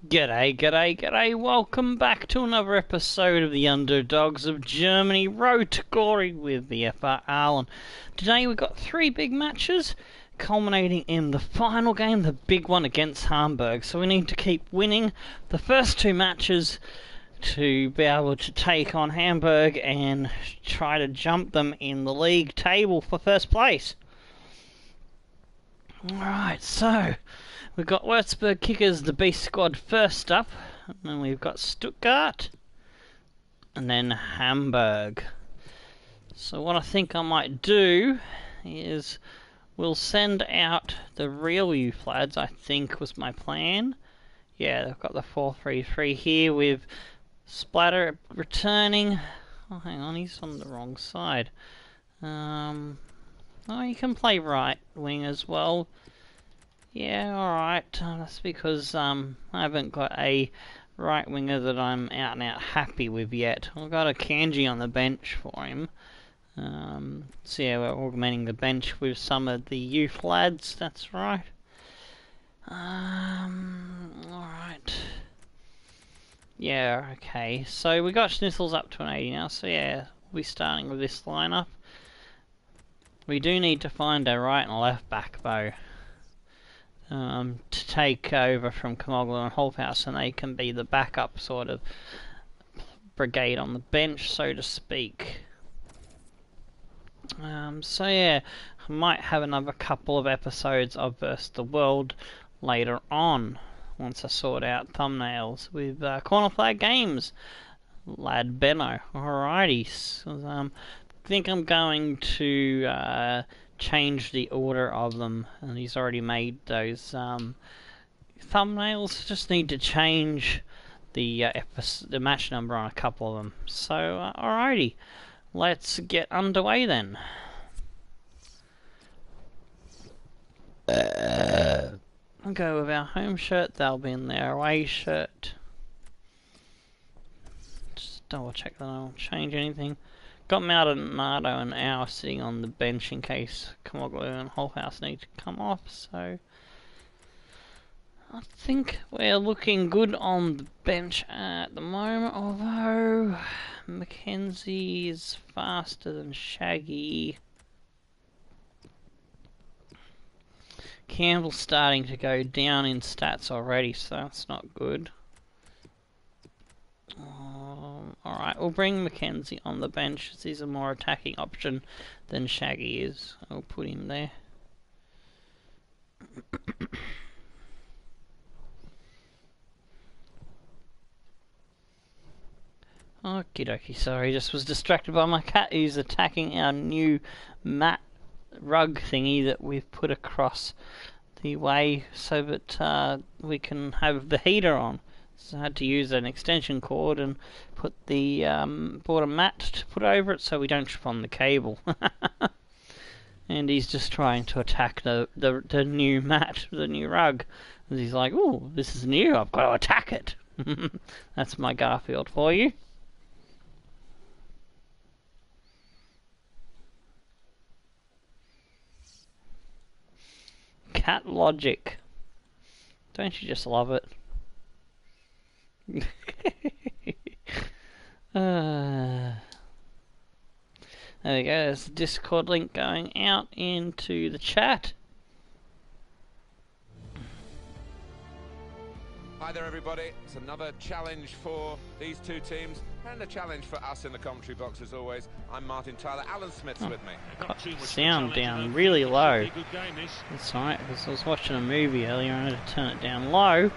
G'day, g'day, g'day. Welcome back to another episode of the Underdogs of Germany Road to Glory with Vfr Aalen. Today we've got three big matches, culminating in the final game, the big one against Hamburg. So we need to keep winning the first two matches to be able to take on Hamburg and try to jump them in the league table for first place. Alright, so we've got Würzburg Kickers, the B squad, first up, and then we've got Stuttgart, and then Hamburg. So what I think I might do is we'll send out the real youth lads, I think was my plan. Yeah, they've got the 4-3-3 here with Splatter returning. Oh, hang on, he's on the wrong side. Oh, you can play right wing as well. Yeah, alright. That's because I haven't got a right winger that I'm out and out happy with yet. I've got a Kanji on the bench for him. So yeah, we're augmenting the bench with some of the youth lads, that's right. Alright. Yeah, okay. So we got Schnitzels up to an 80 now, so yeah, we'll be starting with this lineup. We do need to find a right and a left back though. To take over from Kamoglu and Holfhouse, and they can be the backup sort of brigade on the bench, so to speak. So yeah, I might have another couple of episodes of Versus the World later on, once I sort out thumbnails with Corner Flag Games, lad Benno. Alrighty, so, I think I'm going to change the order of them, and he's already made those thumbnails. Just need to change the match number on a couple of them. So alrighty, let's get underway then. I'll go with our home shirt, they'll be in their away shirt. Just double check that I don't change anything. Got Maldonado and Au sitting on the bench in case Kamoglu and Holfhouse need to come off, so I think we're looking good on the bench at the moment, although Mackenzie is faster than Shaggy. Campbell's starting to go down in stats already, so that's not good. Alright, we'll bring Mackenzie on the bench as he's a more attacking option than Shaggy is. I'll put him there. Okie dokie, sorry, just was distracted by my cat who's attacking our new mat rug thingy that we've put across the way so that we can have the heater on. So I had to use an extension cord and put the bought a mat to put over it so we don't trip on the cable. And he's just trying to attack the new mat, the new rug. And he's like, "Oh, this is new. I've got to attack it." That's my Garfield for you. Cat logic. Don't you just love it? There we go, there's the Discord link going out into the chat. Hi there everybody, it's another challenge for these two teams and a challenge for us in the commentary box as always. I'm Martin Tyler, Alan Smith's with me. Sound down really low. That's right, because I was watching a movie earlier and I had to turn it down low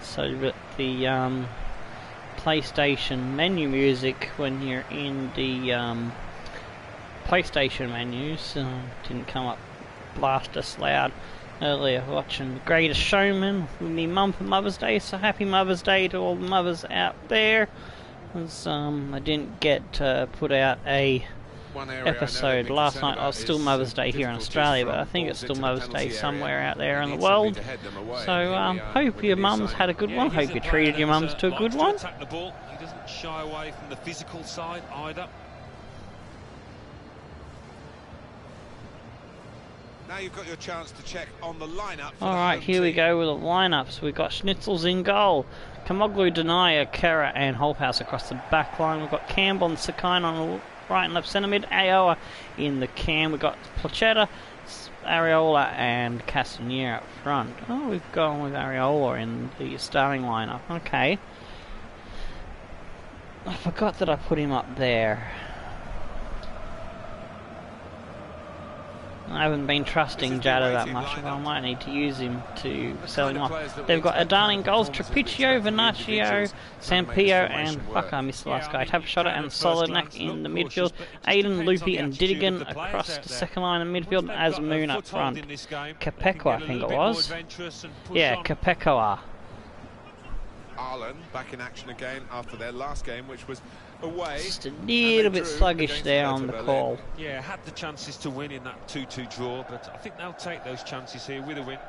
so that the PlayStation menu music when you're in the PlayStation menus didn't come up blast us loud. Earlier watching The Greatest Showman with me mum for Mother's Day, so happy Mother's Day to all the mothers out there. As, I didn't get to put out a episode last night. Oh, it's still Mother's Day here in Australia, but I think it's still Mother's Day somewhere out there in the world. So hope your mum's had a good one. Hope you treated your mums to a good one. He doesn't shy away from the physical side either. Now you've got your chance to check on the lineup. Alright, here we go with the lineups. We've got Schnitzels in goal. Kamoglu, Denier, Kara and Holthouse across the back line. We've got Campbell and Sakine on the right and left centre mid. Aoa in the cam. We've got Plachetta, Areola and Castanier up front. Oh, we've gone with Areola in the starting lineup. Okay. I forgot that I put him up there. I haven't been trusting Jada that much, but I might need to use him to sell him off. They've got Adani in goals, Trapiccio, Vernaccio, Sampio, and fuck, I missed the last guy. Tapashotta and Solinak in the midfield. Aiden, Loopy, and Didigan across the second line in midfield, and Azmoon up front. Capecua, I think it was. Yeah, Capecua. Aalen back in action again after their last game, which was away. Just a little bit sluggish there on the call. Yeah, had the chances to win in that 2-2 draw, but I think they'll take those chances here with a win.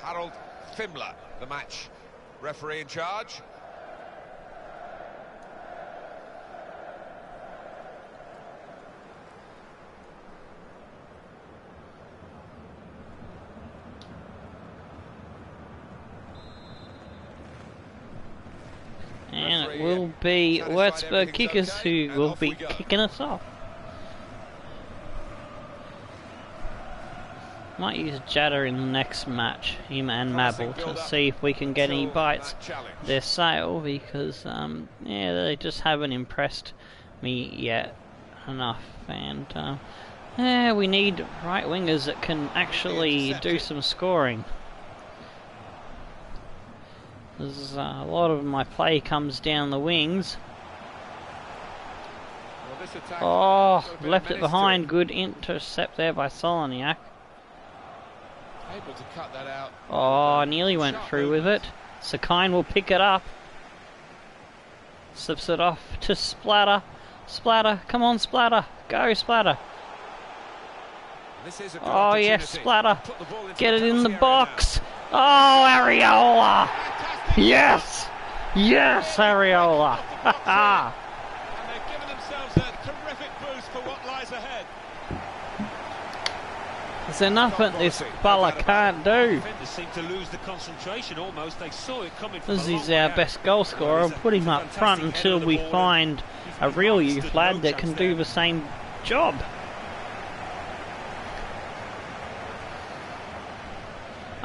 Harold Fimler, the match referee in charge. And it will be Würzburg Kickers who will be kicking us off. Might use Jada in the next match, him and Mabel, to see if we can get any bites their sale, because yeah, they just haven't impressed me yet enough, and yeah, we need right wingers that can actually do some scoring. There's a lot of my play comes down the wings. Oh, left it behind. Good intercept there by Soloniak. Able to cut that out. Oh, nearly went through with it. Sakine will pick it up. Slips it off to Splatter. Splatter, come on Splatter. Go Splatter. Oh yes, Splatter. Get it in the box. Oh, Areola. Yes! Yes, Areola! Ha And they're giving themselves a terrific boost for what lies ahead. There's nothing this fella can't do. Defenders seem to lose the concentration almost. They saw it coming. This is our best goal scorer. We'll put him up front until we find a real youth lad that can do the same job.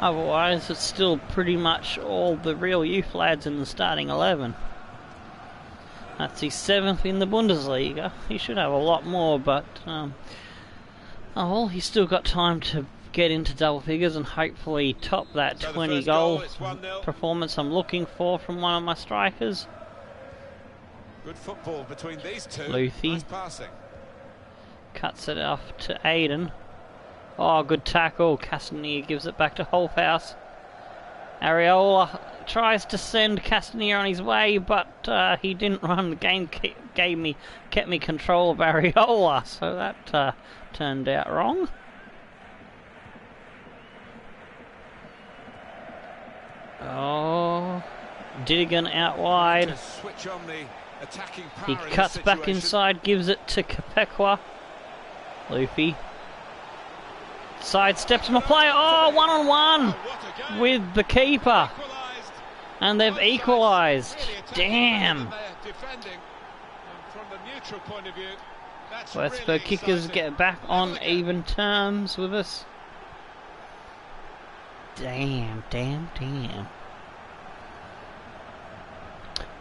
Otherwise, it's still pretty much all the real youth lads in the starting 11. That's his 7th in the Bundesliga. He should have a lot more, but oh well, he's still got time to get into double figures and hopefully top that 20 goal performance I'm looking for from one of my strikers. Good football between these two. Luthi nice passing. Cuts it off to Aiden. Oh, good tackle. Castanier gives it back to Holthouse. Areola tries to send Castanier on his way, but he didn't run. The game kept me control of Areola, so that turned out wrong. Oh, Didigan out wide. Switch on the attacking power. He cuts back inside, gives it to Capecua. Luffy sidesteps my player. Oh, one-on-one with the keeper. And they've equalised. Damn. Würzburg Kickers get back on even terms with us. Damn.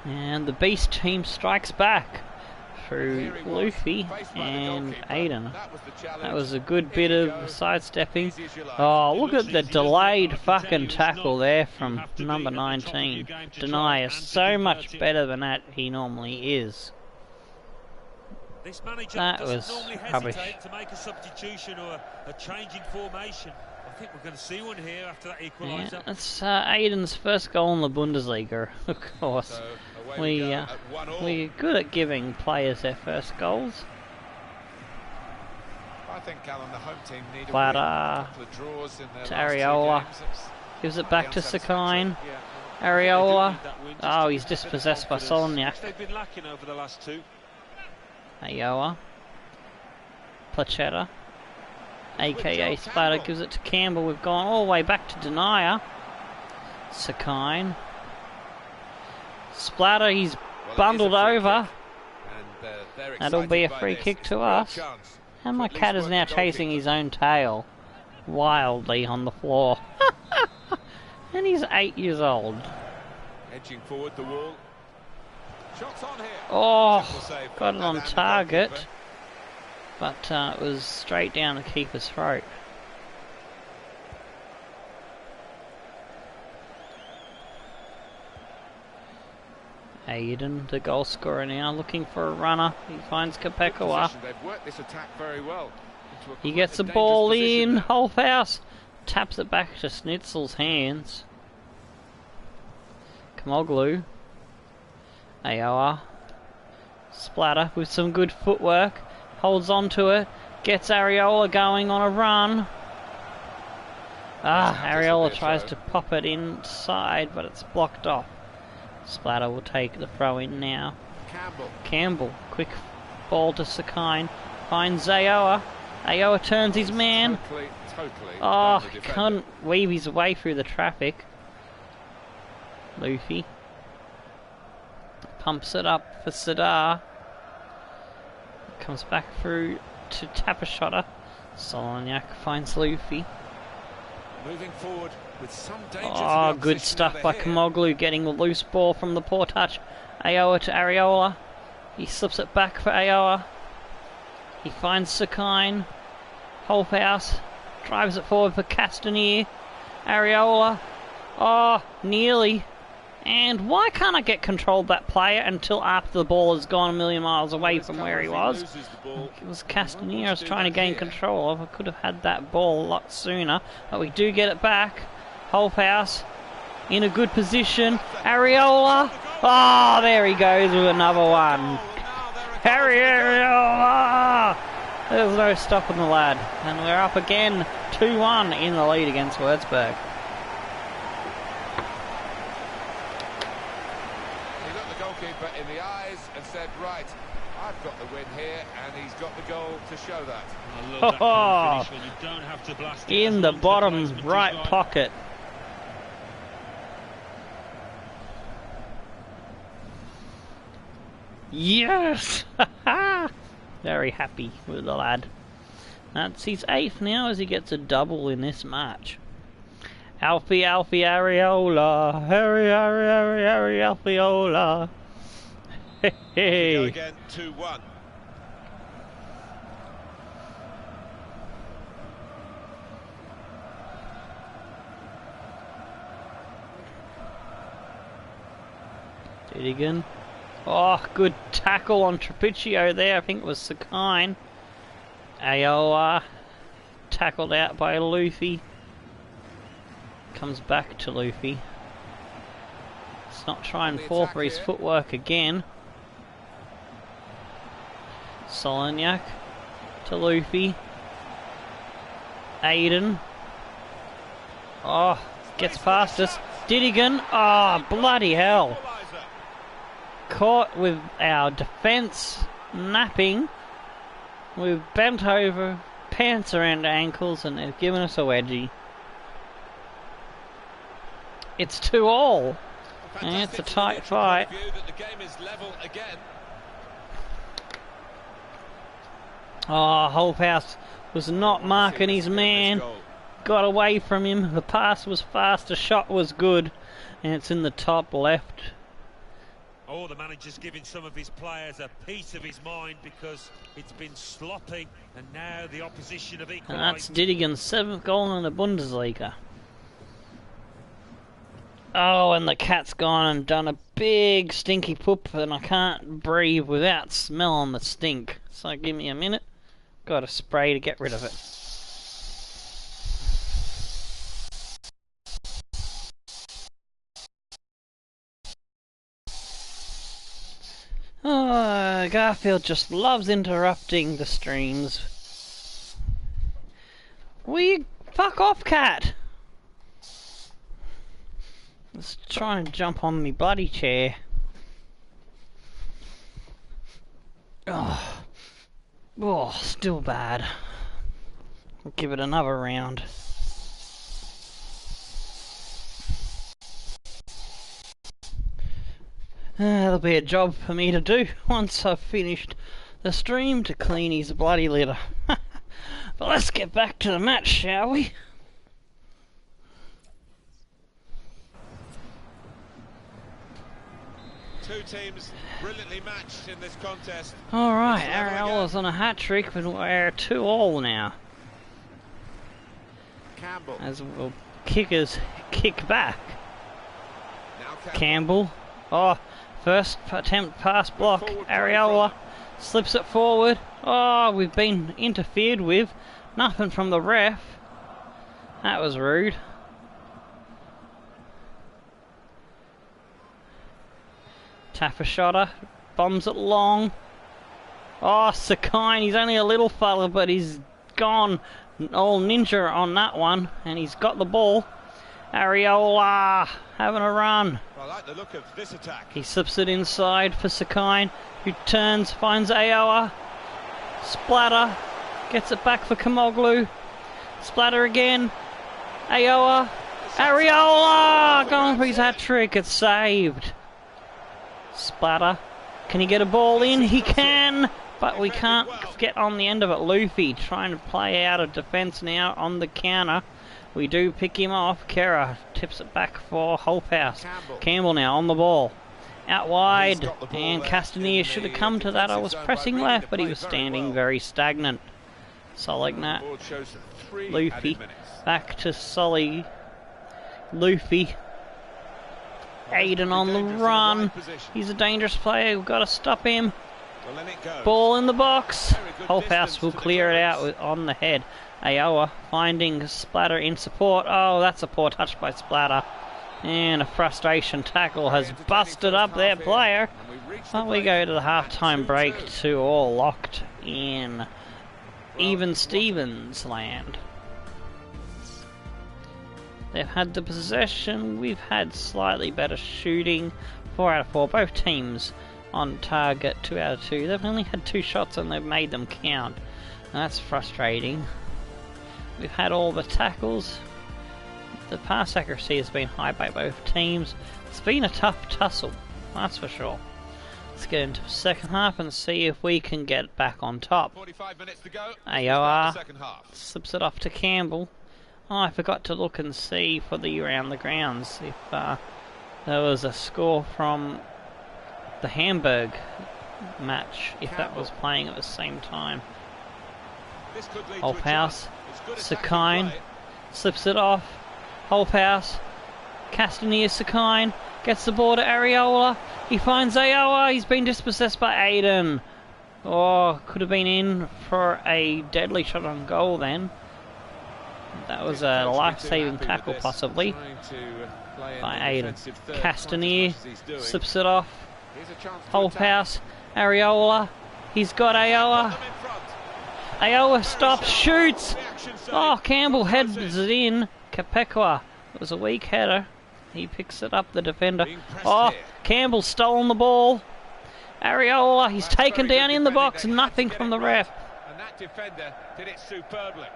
And the Beast team strikes back through Luffy and Aiden. That was a good bit of sidestepping. Oh, look at the delayed fucking tackle there from number 19. Denier, so much better than that he normally is. That was rubbish. To make a substitution or a change in formation. I think we're going to see one here after that equaliser. Yeah, it's Aiden's first goal in the Bundesliga, of course. So We're good at giving players their first goals. I think Alan, the home team need Plata to Areola. Gives it back to Sakine. Yeah. Areola. Oh, he's dispossessed by Soloniak. They've been lacking over the last two. Ayoa. Plachetta. aka Splatter, gives it to Campbell. We've gone all the way back to Denier. Sakine. Splatter, he's bundled over. That'll be a free kick to us. And my cat is now chasing his own tail wildly on the floor. And he's 8 years old. Edging forward the wall. Shots on here. Oh, got it on target. But it was straight down the keeper's throat. Aiden, the goal scorer now, looking for a runner. He finds Kapekawa. They've worked this attack very well. He gets the ball in. Holfhouse taps it back to Schnitzel's hands. Kamoglu. Aoa. Splatter with some good footwork. Holds on to it. Gets Areola going on a run. Areola tries to pop it inside, but it's blocked off. Splatter will take the throw in now. Campbell. Quick ball to Sakine. Finds Aoa. Aoa turns his man. Totally can't weave his way through the traffic. Luffy pumps it up for Sadar. Comes back through to Tapashotta. Solonyak finds Luffy. Moving forward with some danger. Good stuff by Kamoglu, getting the loose ball from the poor touch. Aoa to Areola. He slips it back for Aoa. He finds Sakine. Holfhouse drives it forward for Castanier. Areola. Nearly. And why can't I get control of that player until after the ball has gone a million miles away from where he was? It was Castanier I was trying to gain control of. I could have had that ball a lot sooner. But we do get it back. Holfhouse in a good position. Areola. There he goes with another one. Areola. There's no stopping the lad. And we're up again 2-1 in the lead against Würzburg. In the eyes and said, right, I've got the win here, and he's got the goal to show that. I love that kind of finish when you don't have to blast it in the bottom right pocket. Yes! Very happy with the lad. That's his 8th now as he gets a double in this match. Alfie Areola. Harry Alfiola. Hey. Go again, 2-1. Didigan. Good tackle on Trapiccio there. I think it was Sakine. Aoa tackled out by Luffy. Comes back to Luffy. Let's not try and fall for his footwork again. Solonyak to Luffy. Aiden. Gets past us. Didigan. Bloody hell. Caught with our defence napping. We've bent over, pants around our ankles, and they've given us a wedgie. It's 2-2. And it's a tight fight. Holfhouse was not marking his man. Got away from him. The pass was fast. The shot was good. And it's in the top left. The manager's giving some of his players a piece of his mind because it's been sloppy. And now the opposition have equalised. And that's Didigan's 7th goal in the Bundesliga. And the cat's gone and done a big stinky poop, and I can't breathe without smelling the stink. So give me a minute. Got a spray to get rid of it. Garfield just loves interrupting the streams. Will you fuck off, cat? Let's try and jump on me bloody chair. Still bad. Give it another round. That'll be a job for me to do once I've finished the stream, to clean his bloody litter. But let's get back to the match, shall we? Two teams brilliantly matched in this contest. Alright, Ariola's on a hat-trick, but we're 2-2 now. Campbell. As well, kickers kick back. Now Campbell. Oh, first attempt pass block. Areola slips it forward. Oh, we've been interfered with. Nothing from the ref. That was rude. Tafashotta bombs it long. Oh, Sakine, he's only a little fella, but he's gone all ninja on that one, and he's got the ball. Areola having a run. I like the look of this attack. He slips it inside for Sakine, who turns, finds Aoa. Splatter, gets it back for Kamoglu. Splatter again. Aoa. Areola going for his hat-trick. It's saved. Splatter. Can he get a ball in? He can, but we can't get on the end of it. Luffy trying to play out of defence now on the counter. We do pick him off. Kera tips it back for Holthouse. Campbell now on the ball. Out wide, and Castanier should have come to that. I was pressing left, but he was standing very stagnant. Solignac. Luffy. Back to Solly. Luffy. Aiden on the run. He's a dangerous player. We've got to stop him. Ball in the box. Holthouse will clear it out on the head. Aoa finding Splatter in support. Oh, that's a poor touch by Splatter. And a frustration tackle has busted up their player. Well, we go to the halftime break, 2-2 locked in even Stevens land. They've had the possession. We've had slightly better shooting. 4 out of 4. Both teams on target. 2 out of 2. They've only had 2 shots and they've made them count. And that's frustrating. We've had all the tackles. The pass accuracy has been high by both teams. It's been a tough tussle, that's for sure. Let's get into the second half and see if we can get back on top. 45 minutes to go. AOR slips it off to Campbell. Oh, I forgot to look and see for the around the grounds if there was a score from the Hamburg match, if that was playing at the same time. Holthouse, Sakine, slips it off. Holthouse, Castanier, Sakine, gets the ball to Areola. He finds Aoa. He's been dispossessed by Aiden. Oh, could have been in for a deadly shot on goal then. That was a life-saving tackle possibly by Aiden. Castanier slips it off. Holthouse, Areola. He's got Aoa. Aoa stops, shoots. Oh, Campbell heads it in. Kapekwa. It was a weak header. He picks it up, the defender. Oh, Campbell stolen the ball. Areola, he's taken down in the box. Nothing from the ref. And that defender did it superbly.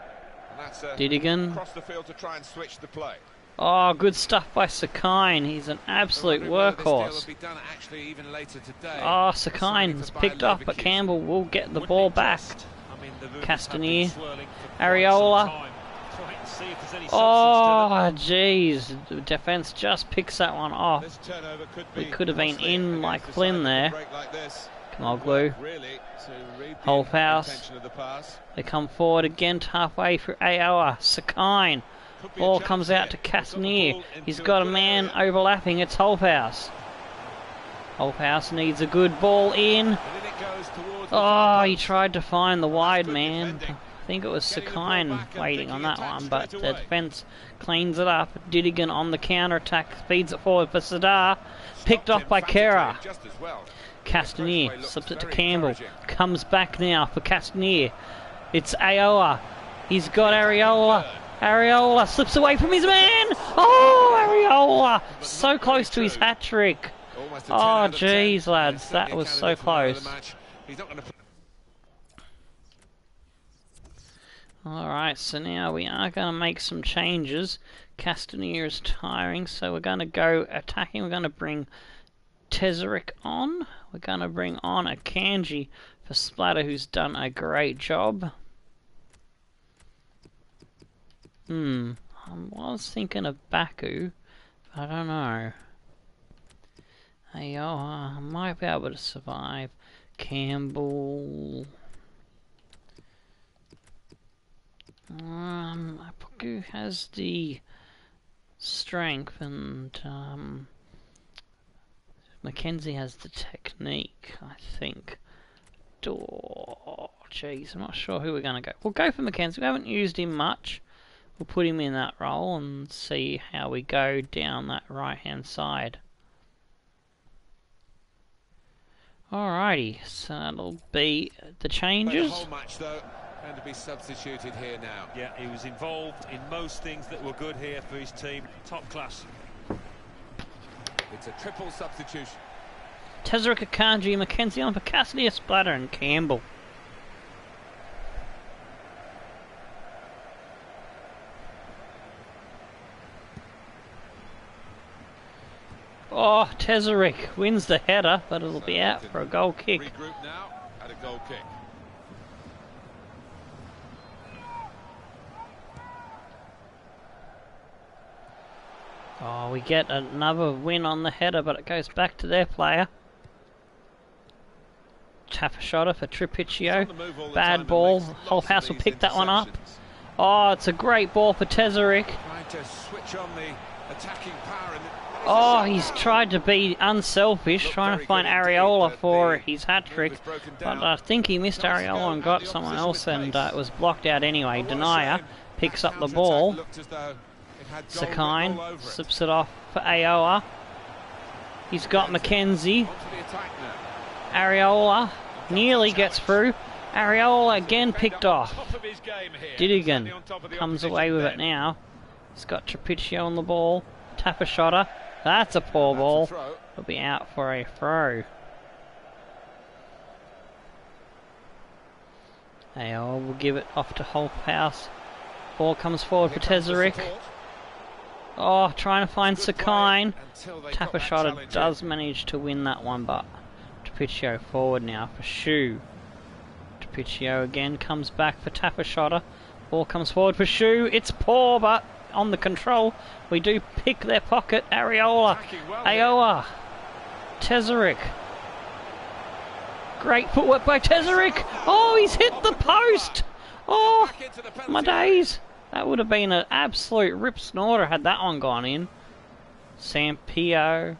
Didigan. Across the field to try and switch the play. Oh, good stuff by Sakine. He's an absolute workhorse. Oh, Sakine's picked off, but Campbell will get the ball back. Castanier. Areola. Oh, jeez. The defence just picks that one off. We could have been in like Flynn there. Kamoglu. Holthouse. They come forward again halfway through Aoa. Sakine. Ball comes out to Castanier. He's got a man overlapping. It's Holthouse. Holthouse needs a good ball in. Oh, he tried to find the wide man. I think it was Sakine waiting on that one, but the defence cleans it up. Didigan on the counter-attack, feeds it forward for Sadar. Picked off by Kera. Castanier slips it to Campbell. Comes back now for Castanier. It's Aoa. He's got Areola. Areola slips away from his man. Oh, Areola. So close to his hat-trick. Oh, jeez, lads. That was so close. Alright, so now we are going to make some changes. Castanier is tiring, so we're going to go attacking. We're going to bring Tezzerick on. We're going to bring on a Kanji for Splatter, who's done a great job. I was thinking of Baku, but I don't know. I might be able to survive. Campbell. Baku has the strength, and Mackenzie has the technique, I think. Oh, jeez, I'm not sure who we're going to go. We'll go for Mackenzie. We haven't used him much. We'll put him in that role and see how we go down that right-hand side. Alrighty, so that'll be the changes. The whole match, though, and to be substituted here now. Yeah, he was involved in most things that were good here for his team. Top class. It's a triple substitution. Tezzerick, Akanji, Mackenzie on for Cassidy, Splatter, and Campbell. Oh, Tezzerick wins the header, but it'll be out for a goal kick. Regroup now at a goal kick. Oh, we get another win on the header, but it goes back to their player. Tap a shotter for Tripicchio. Bad ball. Whole house will pick that one up. Oh, it's a great ball for Tezzerick. Trying to switch on the attacking power. Oh, he's tried to be unselfish, trying to find Areola for his hat-trick, but I think he missed Areola and got someone else, and it was blocked out anyway. Denier picks up the ball. Sakine slips it off for Aoa. He's got Mackenzie. Areola nearly gets through. Areola again picked off. Didigan comes away with it now. He's got Trapiccio on the ball. Tap a shotter. That's a poor ball. It'll be out for a throw. Aoa will give it off to Holthouse. Ball comes forward for Tezzerick. Oh, trying to find Sakine. Tap a shotter does manage to win that one, but Trapiccio forward now for Shu. Trapiccio again comes back for Tapper shotter. Ball comes forward for Shu. It's poor, but on the control. We do pick their pocket. Areola. Aoa. Tezzerick. Great footwork by Tezzerick. Oh, he's hit the post. Oh, my days. That would have been an absolute rip snorter had that one gone in. Sampaio.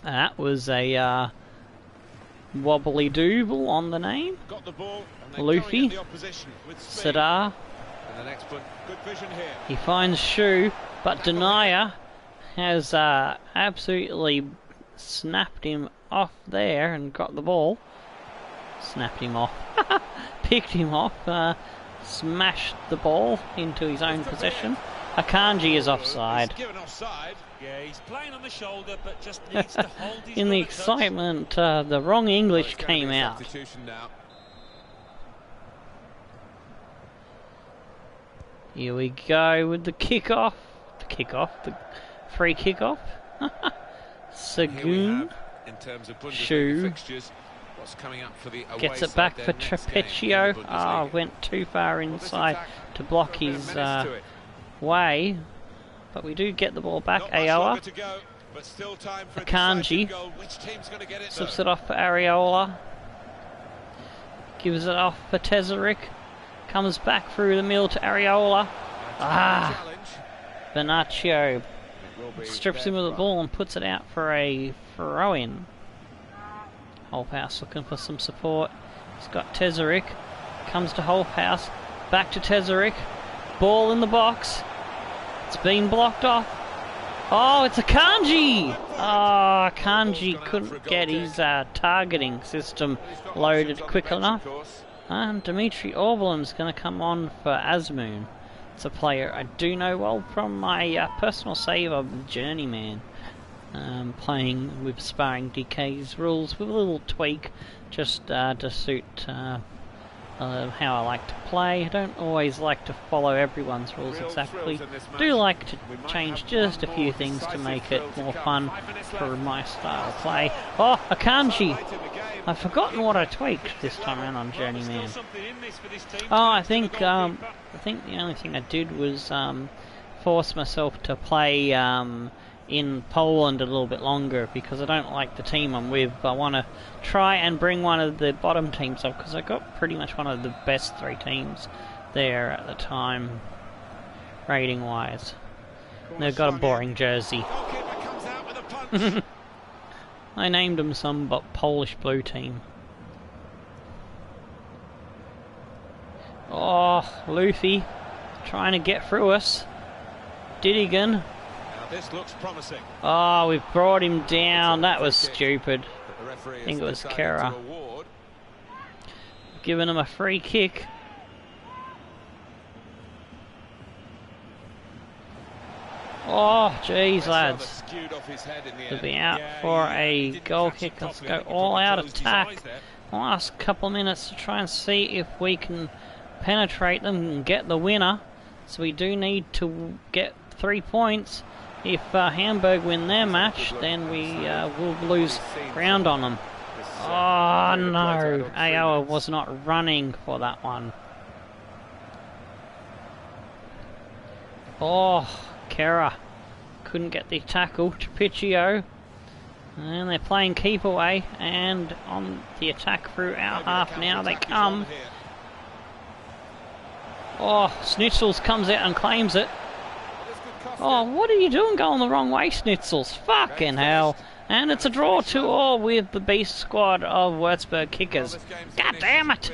That was a wobbly dooble on the name. Luffy. Sadar. He finds Shu, but Denier has absolutely snapped him off there and got the ball. Snapped him off. Picked him off. Smashed the ball into his own possession. Akanji is offside. Yeah, he's playing on the shoulder, but just needs to hold his in the excitement, the wrong English came out. Here we go with the kickoff. The free kickoff. Sagoon. Shu. Gets it back for Trapiccio. Ah, went too far inside to block his way. But we do get the ball back. Aoa. Akanji. Slips it off for Areola. Gives it off for Tezzerick. Comes back through the middle to Areola. Ah! Bernaccio strips him of the ball and puts it out for a throw-in. Holthouse looking for some support. He's got Tezzerick. Comes to Holthouse. Back to Tezzerick. Ball in the box. It's been blocked off. Oh, it's Akanji! Oh, Akanji couldn't get his targeting system loaded quick enough. And Dimitri Orbalim's going to come on for Azmoon. It's a player I do know well from my personal save of Journeyman. playing with Sparring DK's rules with a little tweak, just to suit how I like to play. I don't always like to follow everyone's rules exactly. Do like to change just a few things to make it more fun for my style of play. Oh, a kanji! I've forgotten what I tweaked this time around on Journeyman. Oh, I think the only thing I did was force myself to play in Poland a little bit longer, because I don't like the team I'm with. I want to try and bring one of the bottom teams up, because I got pretty much one of the best 3 teams there at the time, rating wise. They've got a boring jersey. I named them some Polish blue team. Oh, Luffy trying to get through us. Didigan. This looks promising. Oh, we've brought him down. That was stupid. I think it was Kara. Giving him a free kick. Oh, jeez, lads. He'll be out for a goal kick. Let's go all out attack. Last couple of minutes to try and see if we can penetrate them and get the winner. So we do need to get 3 points. If Hamburg win their match, then we will lose ground on them. Oh no, Aoa was not running for that one. Oh, Kara couldn't get the tackle to Picchio. And they're playing keep away, and on the attack through our half now they come. Oh, Schnitzels comes out and claims it. Oh, what are you doing going the wrong way, Schnitzels? Fucking hell. And it's a draw 2-2 with the beast squad of Würzburg Kickers. God damn it!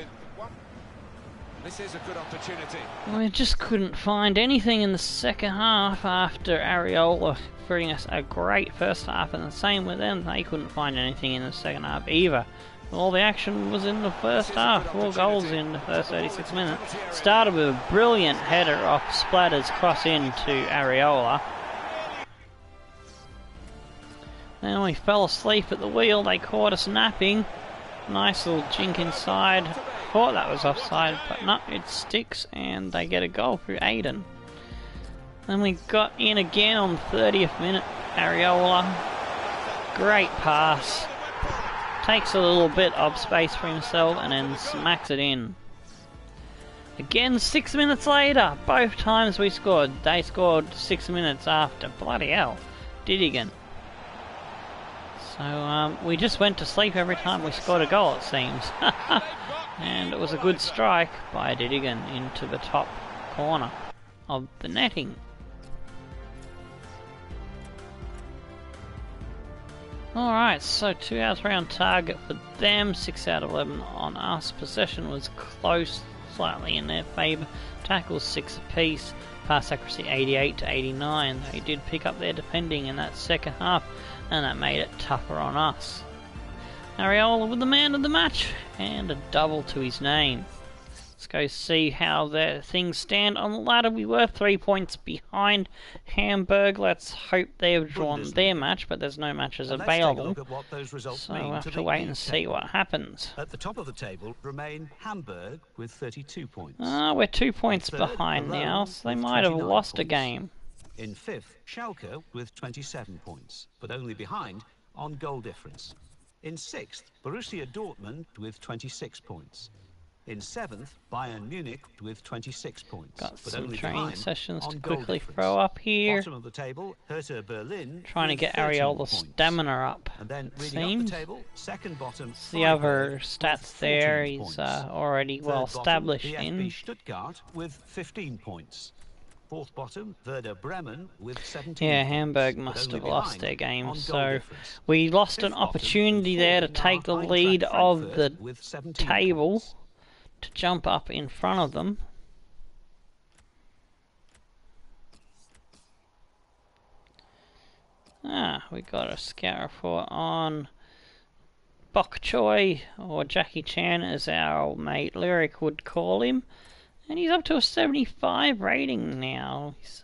This is a good opportunity. We just couldn't find anything in the second half after Areola giving us a great first half, and the same with them. They couldn't find anything in the second half either. All the action was in the first half. 4 goals in the first 36 minutes. Started with a brilliant header off Splatter's cross in to Areola. Then we fell asleep at the wheel. They caught us napping. Nice little jink inside. Thought that was offside, but no, it sticks, and they get a goal through Aiden. Then we got in again on the 30th minute. Areola. Great pass. Takes a little bit of space for himself and then smacks it in. Again 6 minutes later. Both times we scored. They scored 6 minutes after. Bloody hell. Didigan. So we just went to sleep every time we scored a goal, it seems. And it was a good strike by Didigan into the top corner of the netting. Alright, so 2 out of 3 on target for them, 6 out of 11 on us. Possession was close, slightly in their favour. Tackles 6 apiece. Pass accuracy 88 to 89. They did pick up their defending in that second half, and that made it tougher on us. Areola with the man of the match, and a double to his name. Let's go see how their things stand on the ladder. We were 3 points behind Hamburg. Let's hope they have drawn their match, but there's no matches available. So we'll have to wait and see what happens. At the top of the table remain Hamburg with 32 points. We're 2 points behind now, so they might have lost a game. In 5th, Schalke with 27 points, but only behind on goal difference. In 6th, Borussia Dortmund with 26 points. In 7th, Bayern Munich with 26 points. Got but some only training sessions to goal quickly difference. throw up here. Bottom of the table, Hertha Berlin Trying to with get 13 Areola's points. stamina up. And then It reading up seems. the table, second bottom, It's the other Freiburg stats with there 14 he's points. already Third well bottom, established VfB in. Stuttgart with 15 points. Fourth bottom, Werder Bremen with 17 Yeah, points, Hamburg but must only have lost behind their game, on goal so difference. we lost an Fifth bottom opportunity and there to fourth take the are Eintracht lead of the Frankfurt with 17 table, points. to jump up in front of them. We got a scout report on Bok Choy, or Jackie Chan as our mate Lyric would call him. And he's up to a 75 rating now. He's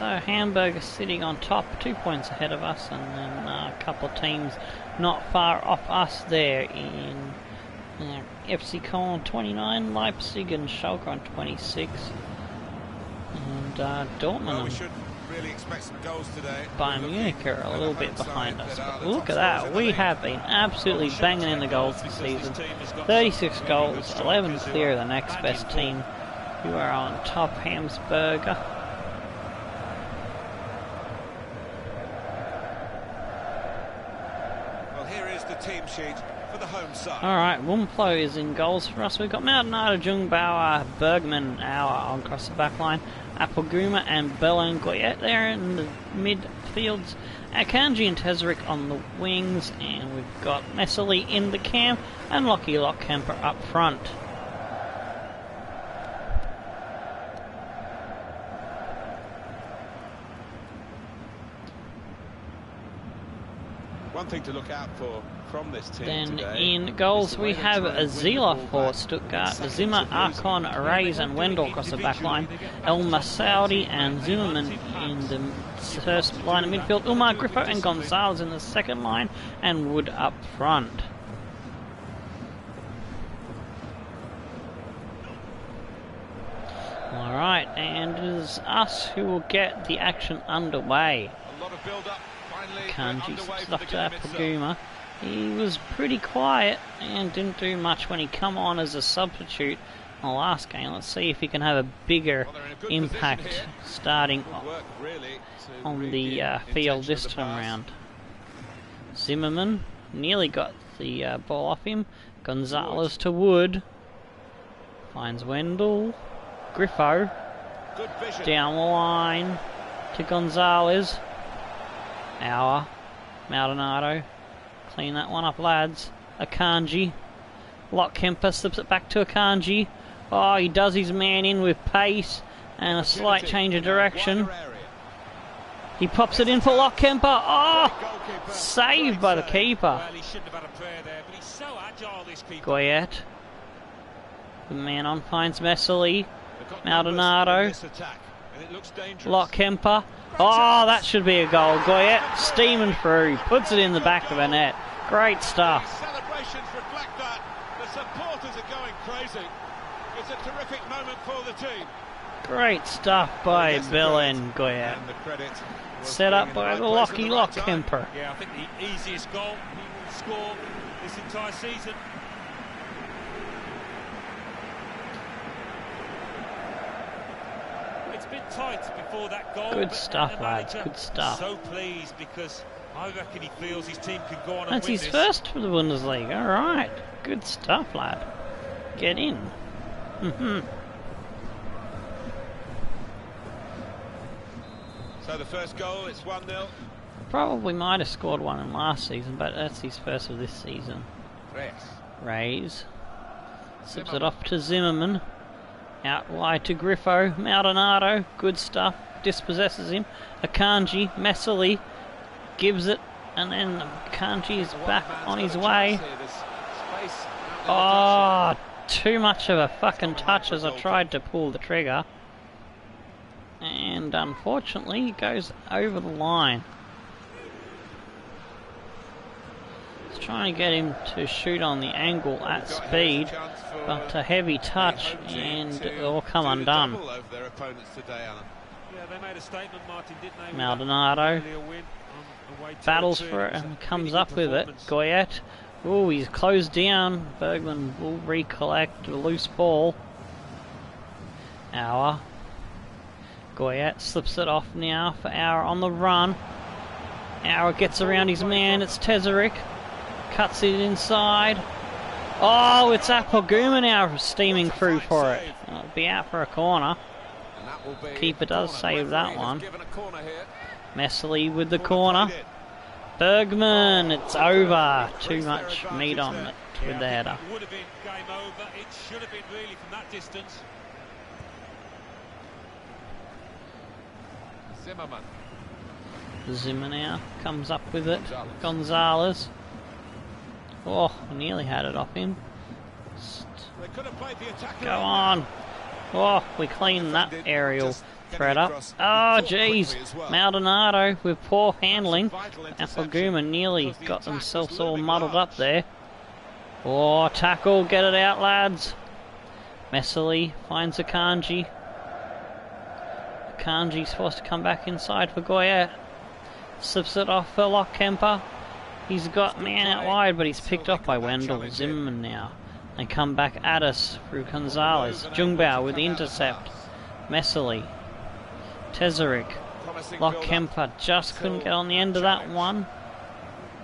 So Hamburg is sitting on top, 2 points ahead of us, and then a couple of teams not far off us there in FC Köln 29, Leipzig and Schalke on 26, and Dortmund. Well, we should really expect some goals today. Bayern Munich are a little bit behind us. But look at that, we have been absolutely banging in the goals this season. 36 goals, 11 clear of the next best team, who are on top, Hamburg. Well, here is the team sheet for the home side. Alright, Wumplo is in goals for us. We've got Maldonado, Jungbauer, Bergman, Auer on across the back line, Appelguma and Belen Goyet there in the midfields, Akanji and Tezerik on the wings, and we've got Messeli in the cam and Lockie Lockhemper up front. One thing to look out for from this team Then today in goals we have Azila for Stuttgart, Zimmer, Archon, Reis and Wendell across the back line, El Masaudi and Zimmerman in the first line of midfield, Umar, Griffo and Gonzalez in the second line, and Wood up front. Alright, and it is us who will get the action underway. a lot of build-up. Kanji slips off to Appelguma. He was pretty quiet and didn't do much when he come on as a substitute in the last game. Let's see if he can have a bigger impact starting on the field this time round. Zimmerman nearly got the ball off him. Gonzalez to Wood. Finds Wendell. Griffo. Down the line to Gonzalez. Auer, Maldonado, clean that one up, lads. Akanji, Lockhemper slips it back to Akanji. Oh, he does his man in with pace and a slight change of direction. He pops it in for Lockhemper. Oh, saved by the keeper. Goyet, the man on, finds Messeli. Maldonado, Lockhemper. Oh, that should be a goal. Goyet steaming through, puts it in the back of the net. Great stuff. Celebrations reflect that. The supporters are going crazy. It's a terrific moment for the team. Great stuff by Belen Goyet. Set up by the Lockie Lockhemper. Yeah, I think the easiest goal he will score this entire season. It's been tight before that goal. Good stuff, lads. Good stuff. So pleased because I reckon he feels his team can go on and That's win his this. first for the Bundesliga. All right. Good stuff, lad. Get in. So the first goal, it's 1-0. Probably might have scored one in last season, but that's his first of this season. Reis. Slips it off to Zimmerman. Out wide to Griffo. Maldonado. Good stuff. Dispossesses him. Akanji. Messeli. Gives it. And then Akanji is back on his way. Oh, too much of a fucking touch as I tried to pull the trigger. And unfortunately, it goes over the line. It's trying to get him to shoot on the angle at speed, but a heavy touch and it'll come undone. Maldonado battles for it and comes up with it. Goyet. Oh, he's closed down. Bergman will recollect a loose ball. Auer. Goyet slips it off now for Auer on the run. Auer gets around his man. It's Tezerik. Cuts it inside. Oh, it's Appelguma now steaming through for it. It'll be out for a corner. Keeper does save that one. Messeli with the corner. Bergman, it's over. Too much meat on it with the header. It would have been game over. It should have been really from that distance. Zimmer now comes up with it. Gonzalez. Oh, nearly had it off him. Go on. Oh, we cleaned that aerial Thread up. Oh, jeez. Maldonado with poor handling. Alfaguma nearly got themselves all muddled up there. Oh, tackle. Get it out, lads. Messily finds Akanji. Akanji's supposed to come back inside for Goya. Slips it off for Lockkemper. He's got man out wide, but he's picked off by Wendell Zimmerman now. They come back at us through Gonzalez. Jungbao with the intercept. Messily. Tezerik. Lockkemper just couldn't get on the end of that one.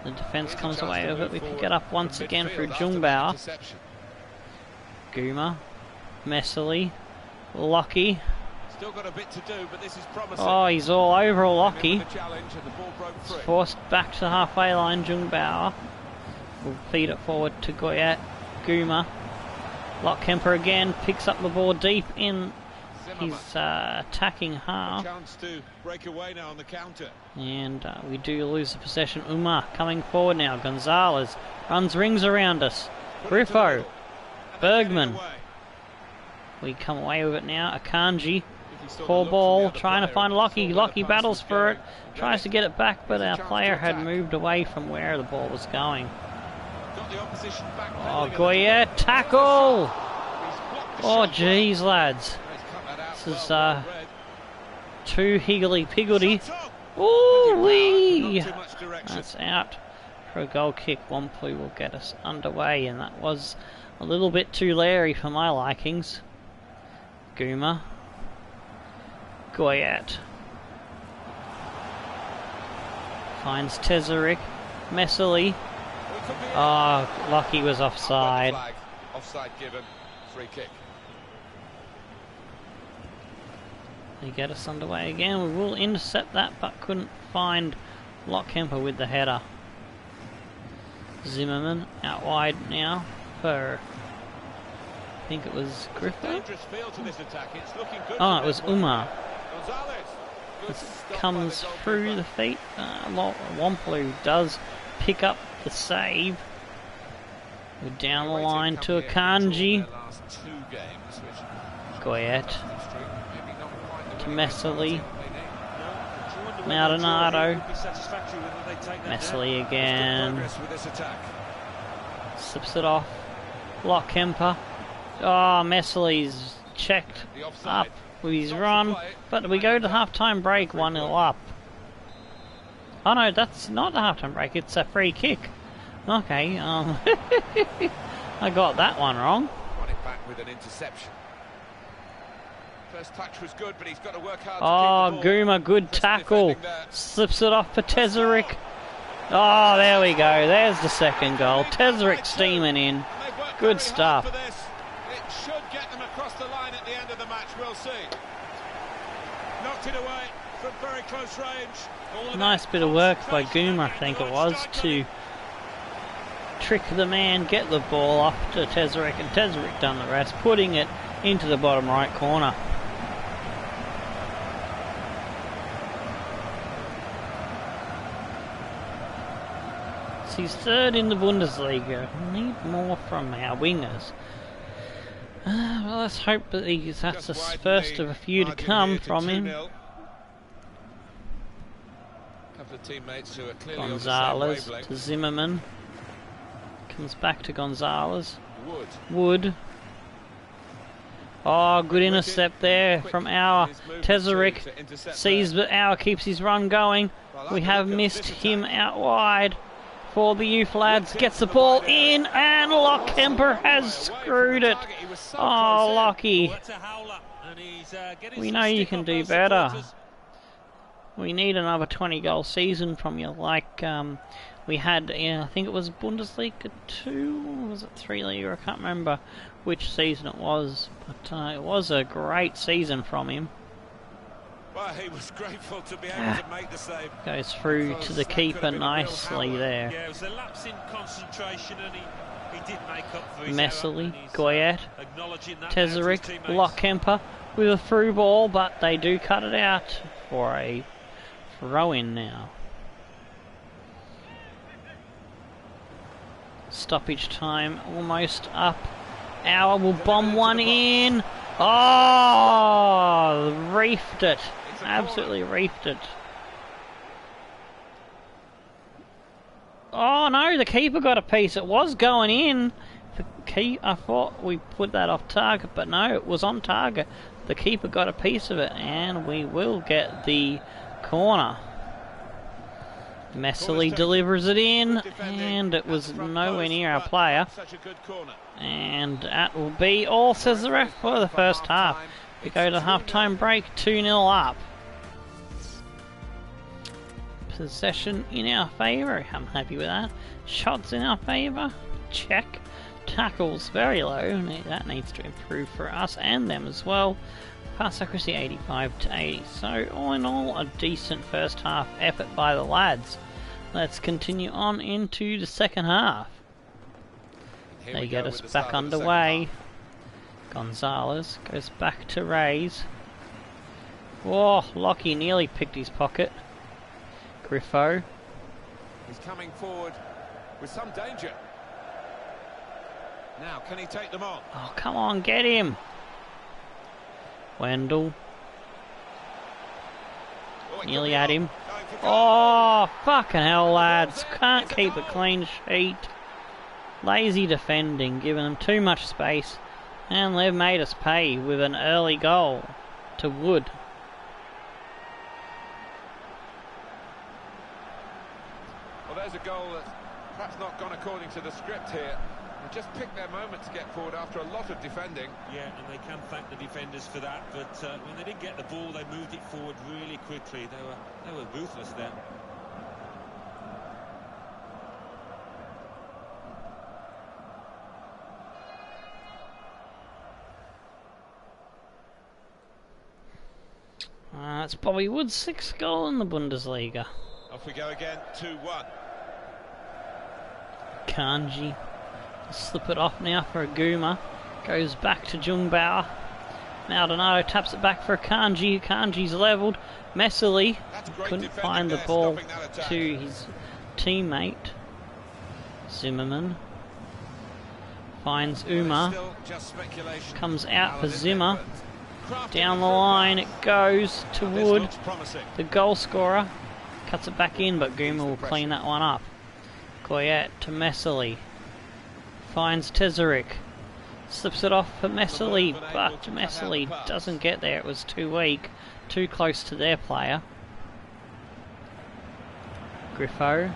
The defence comes away with it. We pick it up once again through Jungbao. Guma. Messily. Lockie. Still got a bit to do, but this is promising. Oh, he's all over Lockie. Forced back to the halfway line, Jungbao. We'll feed it forward to Goyat. Guma. Lockkemper again picks up the ball deep in his attacking half. Chance to break away now on the counter. And we do lose the possession. Umar coming forward now. Gonzalez runs rings around us. Griffo. Bergman. We come away with it now. Akanji. Poor ball, trying to find Lockie. Lockie battles for it, tries to get it back, but our player had moved away from where the ball was going. Oh, Goya, tackle! Oh, jeez, lads. This is too higgledy-piggledy. Ooh-wee! That's out for a goal kick. Wamplu will get us underway, and that was a little bit too leery for my likings. Guma. Goyat finds Tezerik. Messily. Oh, Lockie was offside. Offside given. Free kick. They get us underway again. We will intercept that, but couldn't find Lockkemper with the header. Zimmerman out wide now for, I think it was Griffo. Oh, it was Umar. This comes through the feet. Wamplu does pick up the save. We're down the line to Akanji. Goyat. To Messily. Maldonado. Messily again. Slips it off. Lockkemper. Oh, Messily's checked up with his run, but we go to half-time break 1-0 up. Oh no, that's not a half-time break, it's a free kick. Okay, I got that one wrong. Run it back with an interception. First touch was good, but he's got to work hard to keep the ball. Guma, good tackle. Slips it off for Tezerik. Oh, there we go. There's the second goal. Tezerik steaming in. Good stuff. It should get them across the line at the end of the match, we'll see. Knocked it away from very close range. Nice bit of work by Guma, I think it was, to trick the man, get the ball off to Tezerik, and Tezerik done the rest, putting it into the bottom right corner. He's third in the Bundesliga. We need more from our wingers. Well, let's hope that that's the first of a few to come from him. Gonzalez to Zimmerman. Comes back to Gonzalez. Wood. Oh, good intercept there from our Tezerik. Sees that our keeps his run going. We have missed him out wide. For the youth lads, gets the ball in, and Lockkemper has screwed it. Oh, Lockie. We know you can do better. We need another 20-goal season from you, like we had, I think it was Bundesliga 2, or was it 3 Liga? I can't remember which season it was, but it was a great season from him. Well, he was grateful to be able to make the save. Goes through to the keeper nicely there. Yeah, it was a lapse in concentration, and he did make up for his Messily, error. Goyat, Tezerik, Lockkemper with a through ball, but they do cut it out for a throw-in now. Stoppage time almost up. Hour will bomb one in. Oh, reefed it. Absolutely reefed it. Oh no, the keeper got a piece. It was going in. I thought we put that off target, but no, it was on target. The keeper got a piece of it, and we will get the corner. Messily delivers it in, and it was nowhere near our player. And that will be all, says the ref, for the first half. We go to half-time break, 2-0 up. Possession in our favour, I'm happy with that. Shots in our favour, check. Tackles very low, that needs to improve for us and them as well. Pass accuracy 85 to 80, so all in all a decent first half effort by the lads. Let's continue on into the second half. They get us back underway. Gonzalez goes back to Reyes. Whoa, Lockie nearly picked his pocket. Griffo. He's coming forward with some danger. Now, can he take them on? Oh, come on, get him. Wendell. Nearly at him. Oh, fucking hell, lads. Can't keep a clean sheet. Lazy defending, giving them too much space. And they've made us pay with an early goal to Wood. Well, there's a goal that's perhaps not gone according to the script here. They just picked their moment to get forward after a lot of defending. Yeah, and they can thank the defenders for that, but when they didn't get the ball, they moved it forward really quickly. They were ruthless there. That's Bobby Wood's 6th goal in the Bundesliga. Off we go again, 2-1. Kanji. Slip it off now for Aguma. Goes back to Jungbauer. Maldonado taps it back for Kanji. Kanji's levelled. Messily couldn't find the ball to his teammate. Zimmerman finds Uma. Comes out for Zimmer. Down the line it goes to Wood, the goal scorer. Cuts it back in, but Guma will clean that one up. Goyette to Messily. Finds Tezerik. Slips it off for Messily, but Messily doesn't get there. It was too weak, too close to their player. Griffo.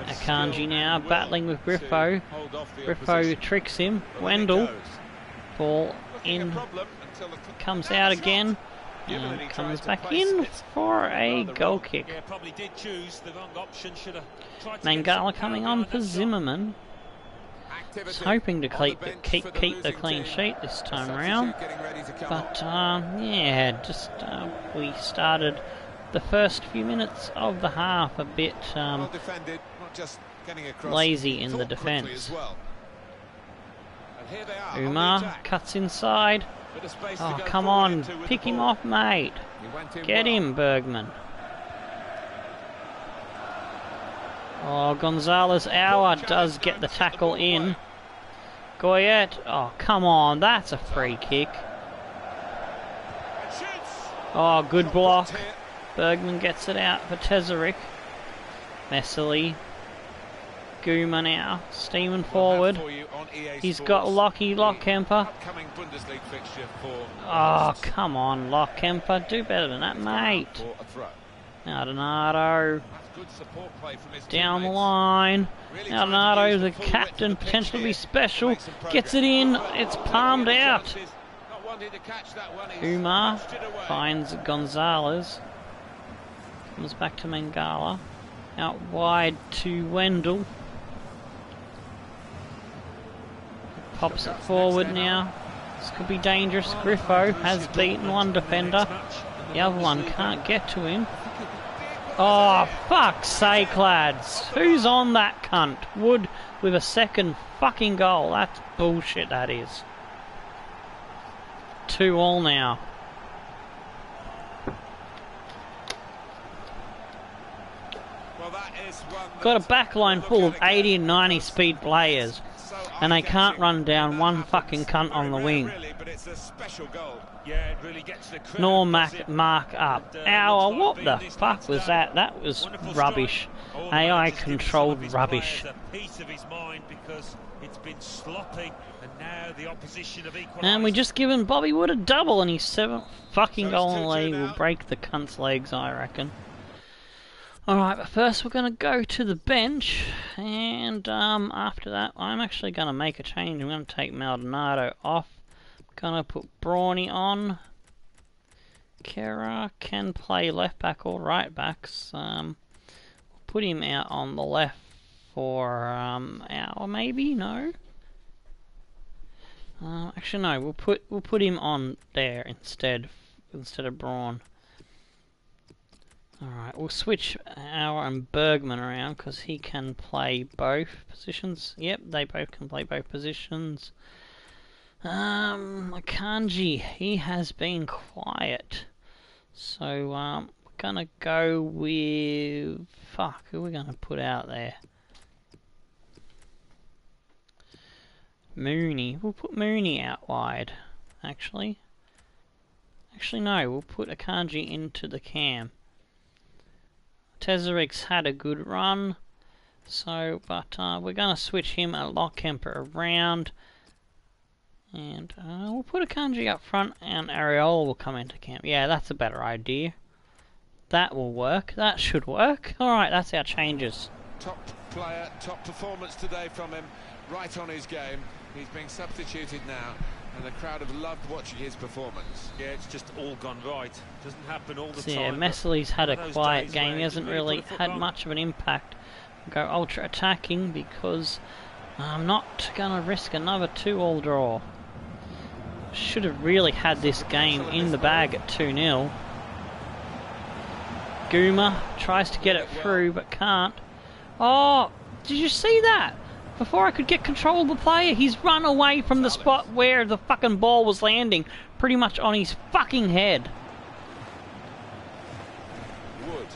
Akanji now battling with Griffo. Griffo tricks him. Wendell. Ball in. Comes out again. And comes back in for a goal kick. Mangala coming on for Zimmerman. Was hoping to keep the clean sheet this time around. But yeah, just we started the first few minutes of the half a bit lazy in the defence. Umar cuts inside. Oh, come on, pick him off, mate. Get him, Bergman. Oh, Gonzalez Hour does get the tackle in. Goyette, oh, come on, that's a free kick. Oh, good block. Bergman gets it out for Tezerik. Messily. Guma now, steaming forward. He's got Lockkemper. Oh, come on, Lockkemper. Do better than that, mate. Maldonado. Down the line. Maldonado, the captain, potentially be special. Gets it in. It's palmed out. Umar finds Gonzalez. Comes back to Mangala. Out wide to Wendell. Pops it forward now. This could be dangerous. Griffo has beaten one defender. The other one can't get to him. Oh, fuck's sake, lads. Who's on that cunt? Wood with a second fucking goal. That's bullshit, that is. 2-2 now. Got a backline full of 80 and 90 speed players. And they can't run down one fucking cunt on the wing. Really, but it's a special goal. Yeah, it really gets the credit, Nor doesn't it? mark up. And, Ow, looks what like the being this fuck next was day. that? That was Wonderful rubbish. strike. All the AI managers giving some of controlled his rubbish. players a piece of his mind because it's been sloppy, and now the opposition have equalised. And we just given Bobby Wood a double, and his 7th fucking So goal it's in the 2-2 league will now. break the cunt's legs, I reckon. Alright, but first we're going to go to the bench, and after that I'm actually going to make a change. I'm going to take Maldonado off. I'm going to put Brawny on. Kera can play left back or right backs. We'll put him out on the left for hour, maybe? No? Actually no, we'll put him on there instead of Braun. Alright, we'll switch Auer and Bergman around because he can play both positions. Yep, they both can play both positions. Akanji, he has been quiet. So, we're gonna go with... Fuck, who are we gonna put out there? Mooney. We'll put Mooney out wide, actually. Actually, no, we'll put Akanji into the cam. Tezerik's had a good run, so, but we're going to switch him and Lockhemper around. And we'll put Akanji up front and Areola will come into camp. Yeah, that's a better idea. That will work. That should work. Alright, that's our changes. Top player, top performance today from him, right on his game. He's being substituted now, and the crowd have loved watching his performance. Yeah, it's just all gone right. Doesn't happen all the So time. yeah, but Messley's had a one of those quiet days game. where He hasn't you really put a foot had wrong. much of an impact. Go ultra attacking because I'm not going to risk another 2-all draw. Should have really had this game in the bag at 2-0. Guma tries to get it through but can't. Oh, did you see that? Before I could get control of the player, he's run away from the spot where the fucking ball was landing, pretty much on his fucking head. Wood.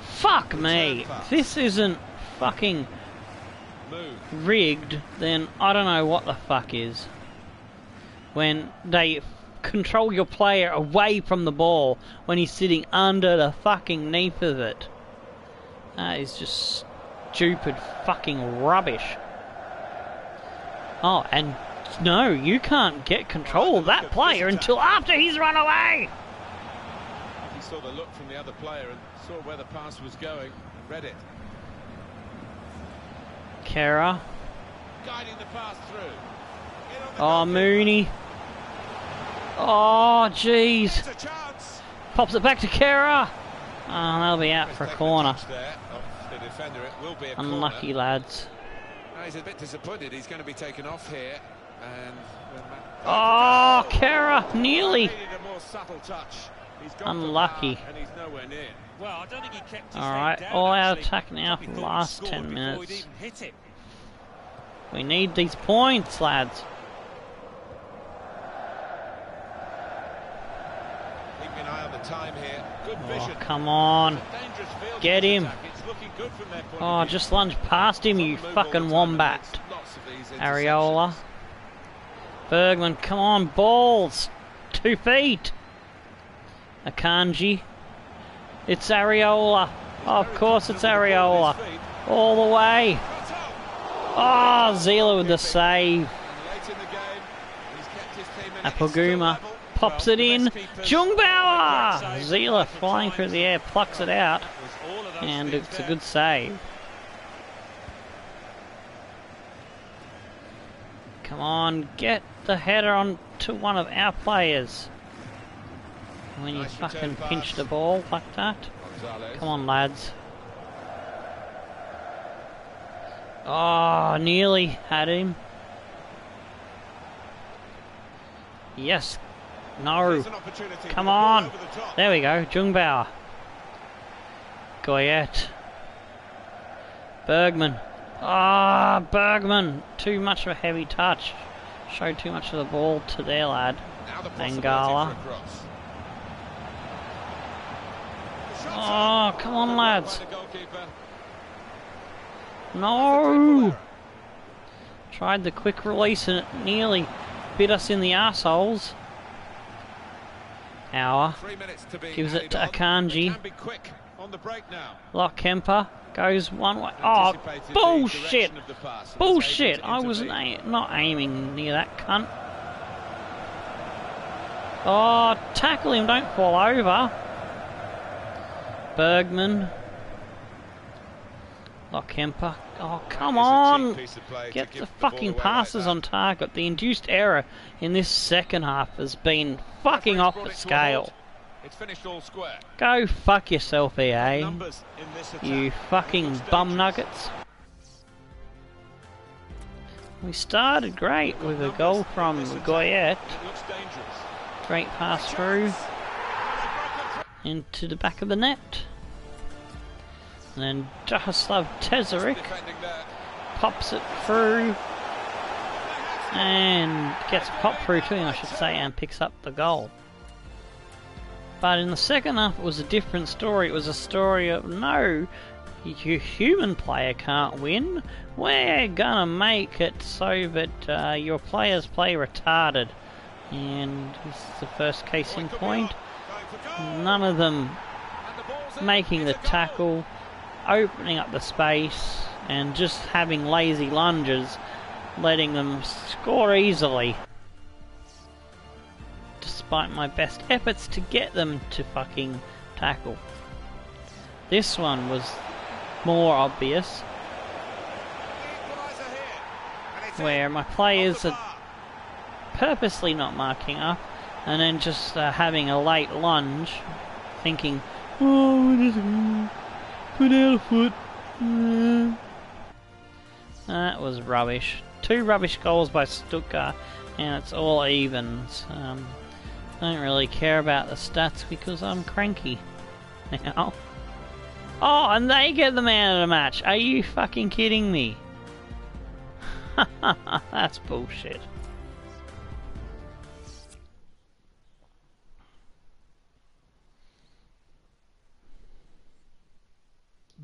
Fuck me. If this isn't fucking Move. rigged, then I don't know what the fuck is. When they control your player away from the ball when he's sitting under the fucking kneef of it. That is just stupid fucking rubbish. Oh, and no, you can't get control of that player until after he's run away. He saw the look from the other player and saw where the pass was going and read it. Kera. Guiding the pass through. In on the Oh, goalkeeper. Mooney. Oh, jeez. It's a chance. Pops it back to Kera. Oh, that'll be out for a Taken corner. touch there of the defender. It will be a Unlucky corner. lads. Now he's a bit disappointed. He's going to be taken off here. And Oh, Kera, nearly. Needed a more subtle touch. He's gone for Unlucky. power and he's nowhere near. Well, I don't think he kept his Alright, head down, all out actually. attack now Probably for the thought he last scored 10 before minutes. he'd even hit it. We need these points, lads. Keeping an eye on the time here. Good Oh, vision. come on. Dangerous field Get for this him. attack. It's looking good from their point Oh, of view. just lunge past him, you It's on the move all the fucking time wombat. and makes lots of these Areola. interceptions. Bergman, come on, balls. 2 feet. Akanji. It's Areola. Oh, of course it's Areola. All the way. Oh, Zila with the save. And late in the game, he's kept his team in it. It's still Apoguma level. pops it in. Jungbauer! Zila flying through the air, plucks it out. Was all of those And things it's a there. good save. Come on, get the header on to one of our players. When you Nice fucking return pinch pass. the ball like that. Gonzalez. Come on, lads. Oh, nearly had him. Yes. No. Here's an opportunity. Come With the ball on. over the top. There we go. Jungbauer. Goyet. Bergman. Ah, Bergman. Too much of a heavy touch. Showed too much of the ball to their lad. Now the possibility Bengala. for a cross. The shot's Oh, up. come on, By lads. the goalkeeper. No. Tried the quick release and it nearly bit us in the arseholes. Hour. Gives it to Akanji. Lock Kemper. Goes one way. Oh, bullshit! Bullshit! I was not aiming near that cunt. Oh, tackle him, don't fall over. Bergman. Lock Kemper. Oh, come on! Get the fucking passes on target. The induced error in this second half has been fucking off the scale. It's finished all square. Go fuck yourself, EA. You fucking bum nuggets. We started great with a goal from Goyet. Great pass through into the back of the net. And then Jaroslav Tesarik pops it through and gets popped through to him, I should say, and picks up the goal. But in the second half it was a different story. It was a story of, no, your human player can't win. We're gonna make it so that your players play retarded. And this is the first case in point. None of them making the tackle, opening up the space, and just having lazy lunges, letting them score easily. Despite my best efforts to get them to fucking tackle. This one was more obvious, where my players are purposely not marking up, and then just having a late lunge, thinking, oh, we're just put out a foot. That was rubbish. 2 rubbish goals by Stuttgart, and it's all evens. I don't really care about the stats because I'm cranky now. Oh, and they get the man of the match. Are you fucking kidding me? That's bullshit.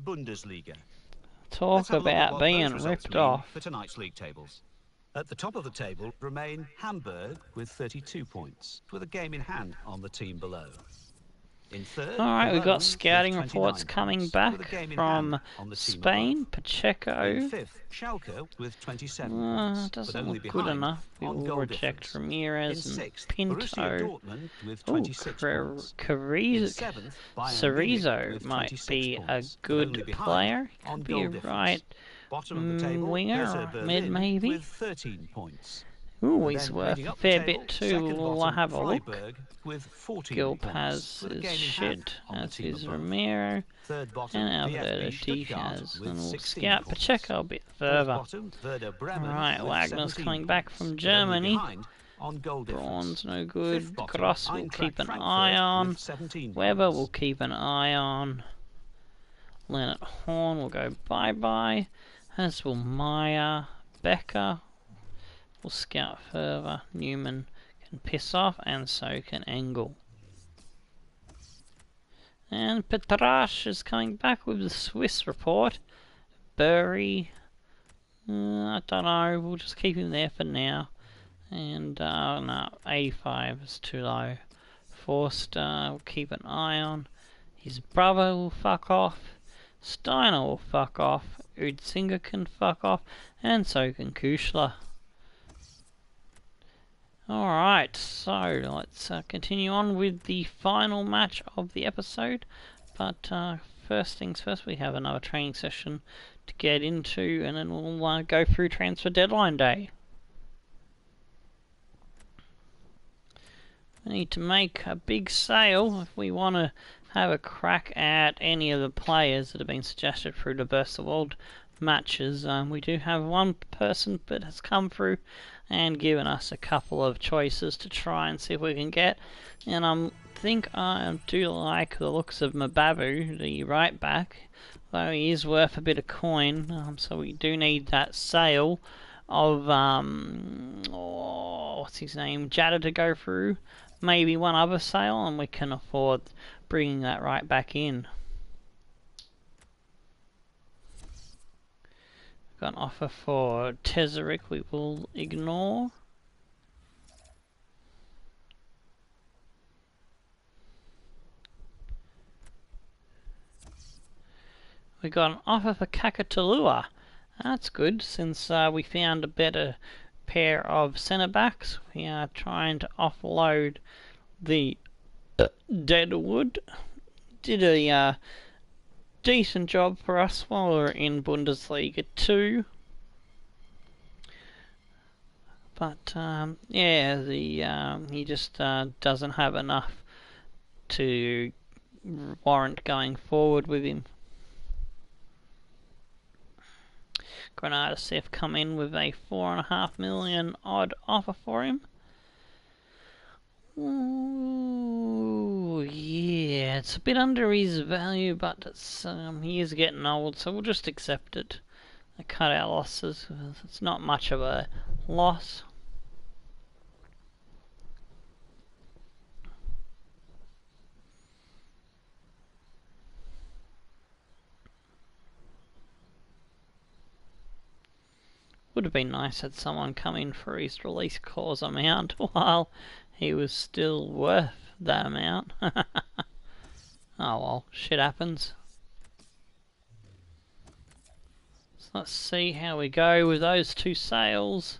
Bundesliga. Talk about being ripped off. For tonight's league tables. At the top of the table remain Hamburg with 32 points, with a game in hand on the team below. In third, alright, we've got scouting reports coming back from Spain. Pacheco. In fifth, Schalke with 27 points, doesn't look good enough. We will reject Ramirez and Pinto. Cerezo might be a good player. Could be a right winger or mid maybe. Ooh, he's worth a fair bit too. We'll have a look. Gilpaz is shit, as is Ramiro, and Alberto Diaz. And we'll scout Pacheco a bit further. Right, Wagner's coming back from Germany. Braun's no good. Gross we'll keep an eye on. Weber we'll keep an eye on. Leonard Horn will go bye-bye. As will Meyer. Becker will scout further. Newman can piss off, and so can Engel. And Petrasch is coming back with the Swiss report. Burry, I don't know, we'll just keep him there for now. And no, 85 is too low. Forster we'll keep an eye on. His brother will fuck off. Steiner will fuck off. Udsinger can fuck off, and so can Kuchler. Alright, so let's continue on with the final match of the episode. But first things first, we have another training session to get into, and then we'll go through transfer deadline day. We need to make a big sale if we want to have a crack at any of the players that have been suggested through the Burst of World matches. We do have one person that has come through and given us a couple of choices to try and see if we can get. And I think I do like the looks of Mababu, the right back, though he is worth a bit of coin. So we do need that sale of what's his name, Jada, to go through. Maybe one other sale, and we can afford bringing that right back in. Got an offer for Tezerik we will ignore. We got an offer for Kakatalua. That's good, since we found a better pair of centre backs. We are trying to offload the Deadwood. Did a decent job for us while we were in Bundesliga 2. But yeah, he just doesn't have enough to warrant going forward with him. Granada CF come in with a 4.5 million odd offer for him. Ooh, yeah, it's a bit under his value, but it's, he is getting old, so we'll just accept it. I cut our losses. It's not much of a loss. Would have been nice had someone come in for his release clause amount while he was still worth that amount. Oh well, shit happens. So let's see how we go with those two sales.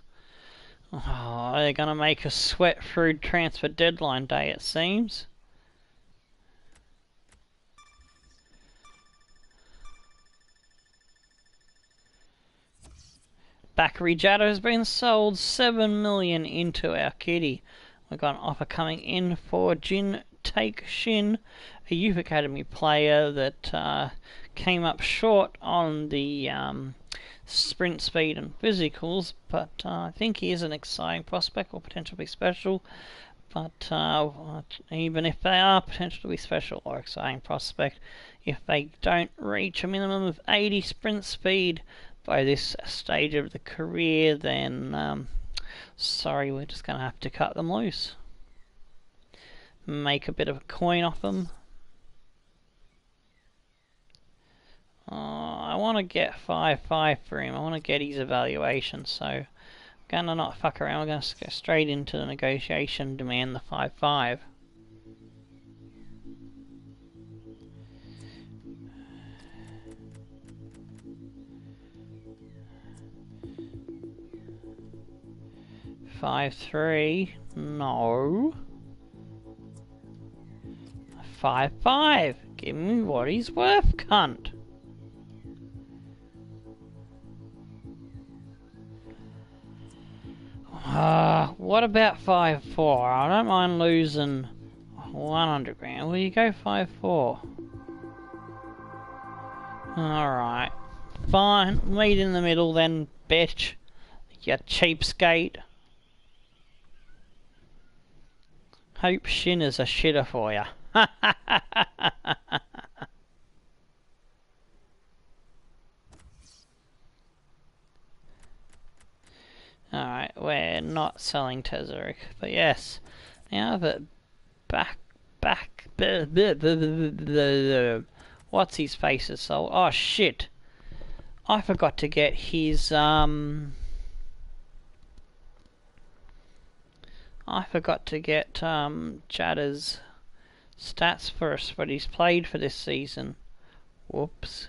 Oh, they're going to make us sweat through transfer deadline day, it seems. Bakary Jada has been sold 7 million into our kitty. We've got an offer coming in for Jin Take Shin, a youth academy player that came up short on the sprint speed and physicals, but I think he is an exciting prospect or potentially special. But even if they are potentially special or exciting prospect, if they don't reach a minimum of 80 sprint speed by this stage of the career, then sorry, we're just going to have to cut them loose. Make a bit of a coin off them. I want to get 5.5 for him. I want to get his evaluation, so I'm going to not fuck around. We're going to go straight into the negotiation, demand the 5.5. $5.3, no. 5.5, give me what he's worth, cunt. What about 5.4? I don't mind losing 100 grand. Will you go 5.4? Alright, fine, meet in the middle then, bitch. You cheapskate. Hope Shin is a shitter for ya. Alright, we're not selling Tezerik, but yes. Now that what's his face is sold. Oh shit. I forgot to get his Jada's stats first, but he's played for this season. Whoops.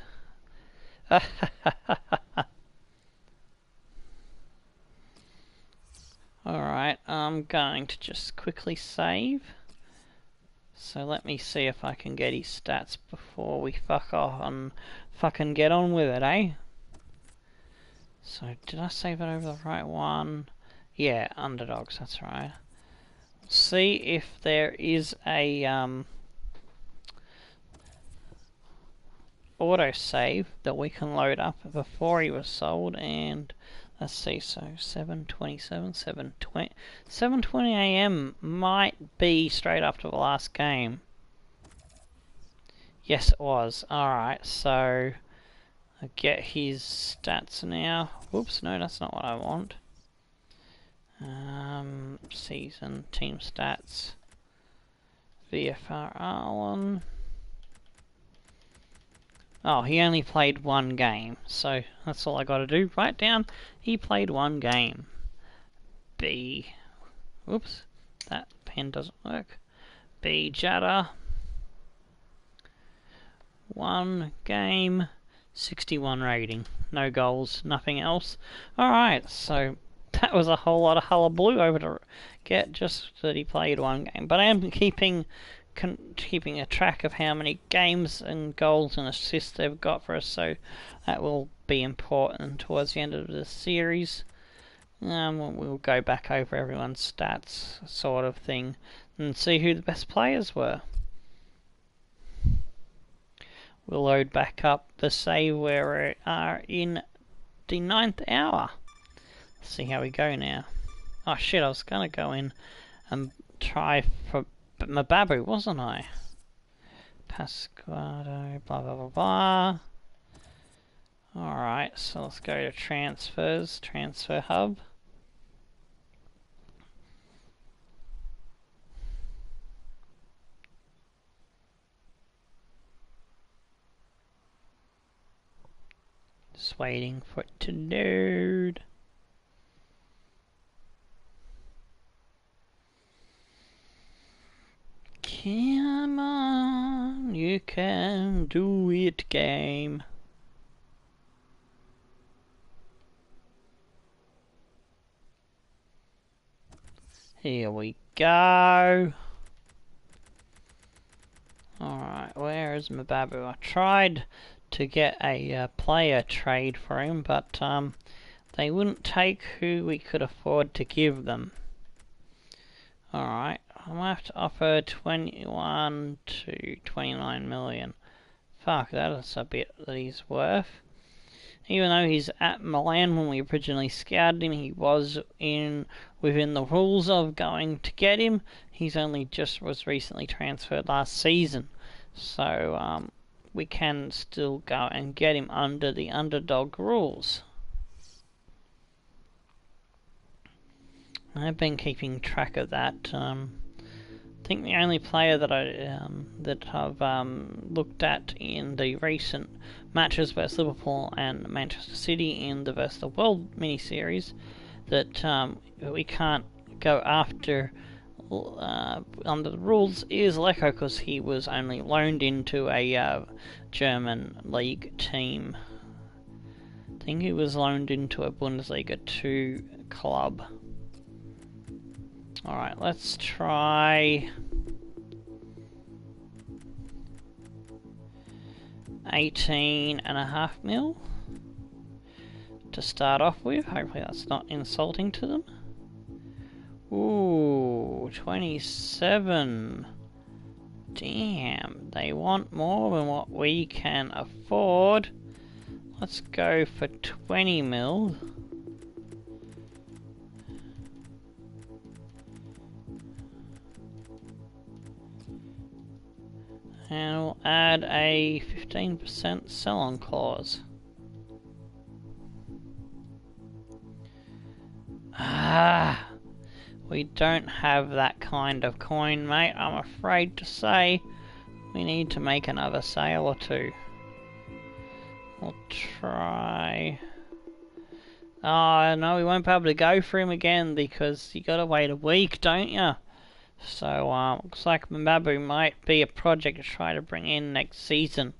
Alright, I'm going to just quickly save. So let me see if I can get his stats before we fuck off and fucking get on with it, eh? So did I save it over the right one? Yeah, Underdogs, that's right. See if there is a autosave that we can load up before he was sold, and let's see, so 7:27, 7:20 AM might be straight after the last game. Yes, it was. Alright, so I get his stats now. Whoops, no, that's not what I want. Season, team stats, Vfr Aalen. Oh, he only played one game, so that's all I gotta do. Write down, he played one game. B. Whoops, that pen doesn't work. B. Jada. One game, 61 rating. No goals, nothing else. Alright, so that was a whole lot of hullabaloo over to get just that he played one game. But I am keeping a track of how many games and goals and assists they've got for us, so that will be important towards the end of the series. We'll go back over everyone's stats, sort of thing, and see who the best players were. We'll load back up the save where we are in the 9th hour. Let's see how we go now. Oh shit, I was gonna go in and try for Mababu, wasn't I? Pasquado, blah blah blah blah. Alright, so let's go to transfers, transfer hub. Just waiting for it to load. Come on, you can do it, game. Here we go. Alright, where is Mababu? I tried to get a player trade for him, but they wouldn't take who we could afford to give them. Alright, I might have to offer 21 to 29 million. Fuck, that is a bit that he's worth. Even though he's at Milan when we originally scouted him, he was within the rules of going to get him. He's only just was recently transferred last season, so we can still go and get him under the underdog rules. I've been keeping track of that. I think the only player that I've looked at in the recent matches versus Liverpool and Manchester City in the versus the World mini-series that we can't go after under the rules is Lecco, because he was only loaned into a German league team. I think he was loaned into a Bundesliga 2 club. Alright, let's try 18.5 mil to start off with. Hopefully that's not insulting to them. Ooh, 27. Damn, they want more than what we can afford. Let's go for 20 mil. And we'll add a 15% sell-on clause. We don't have that kind of coin, mate, I'm afraid to say. We need to make another sale or two. We'll try... Oh, no, we won't be able to go for him again because you gotta wait a week, don't you? So, looks like Mababu might be a project to try to bring in next season.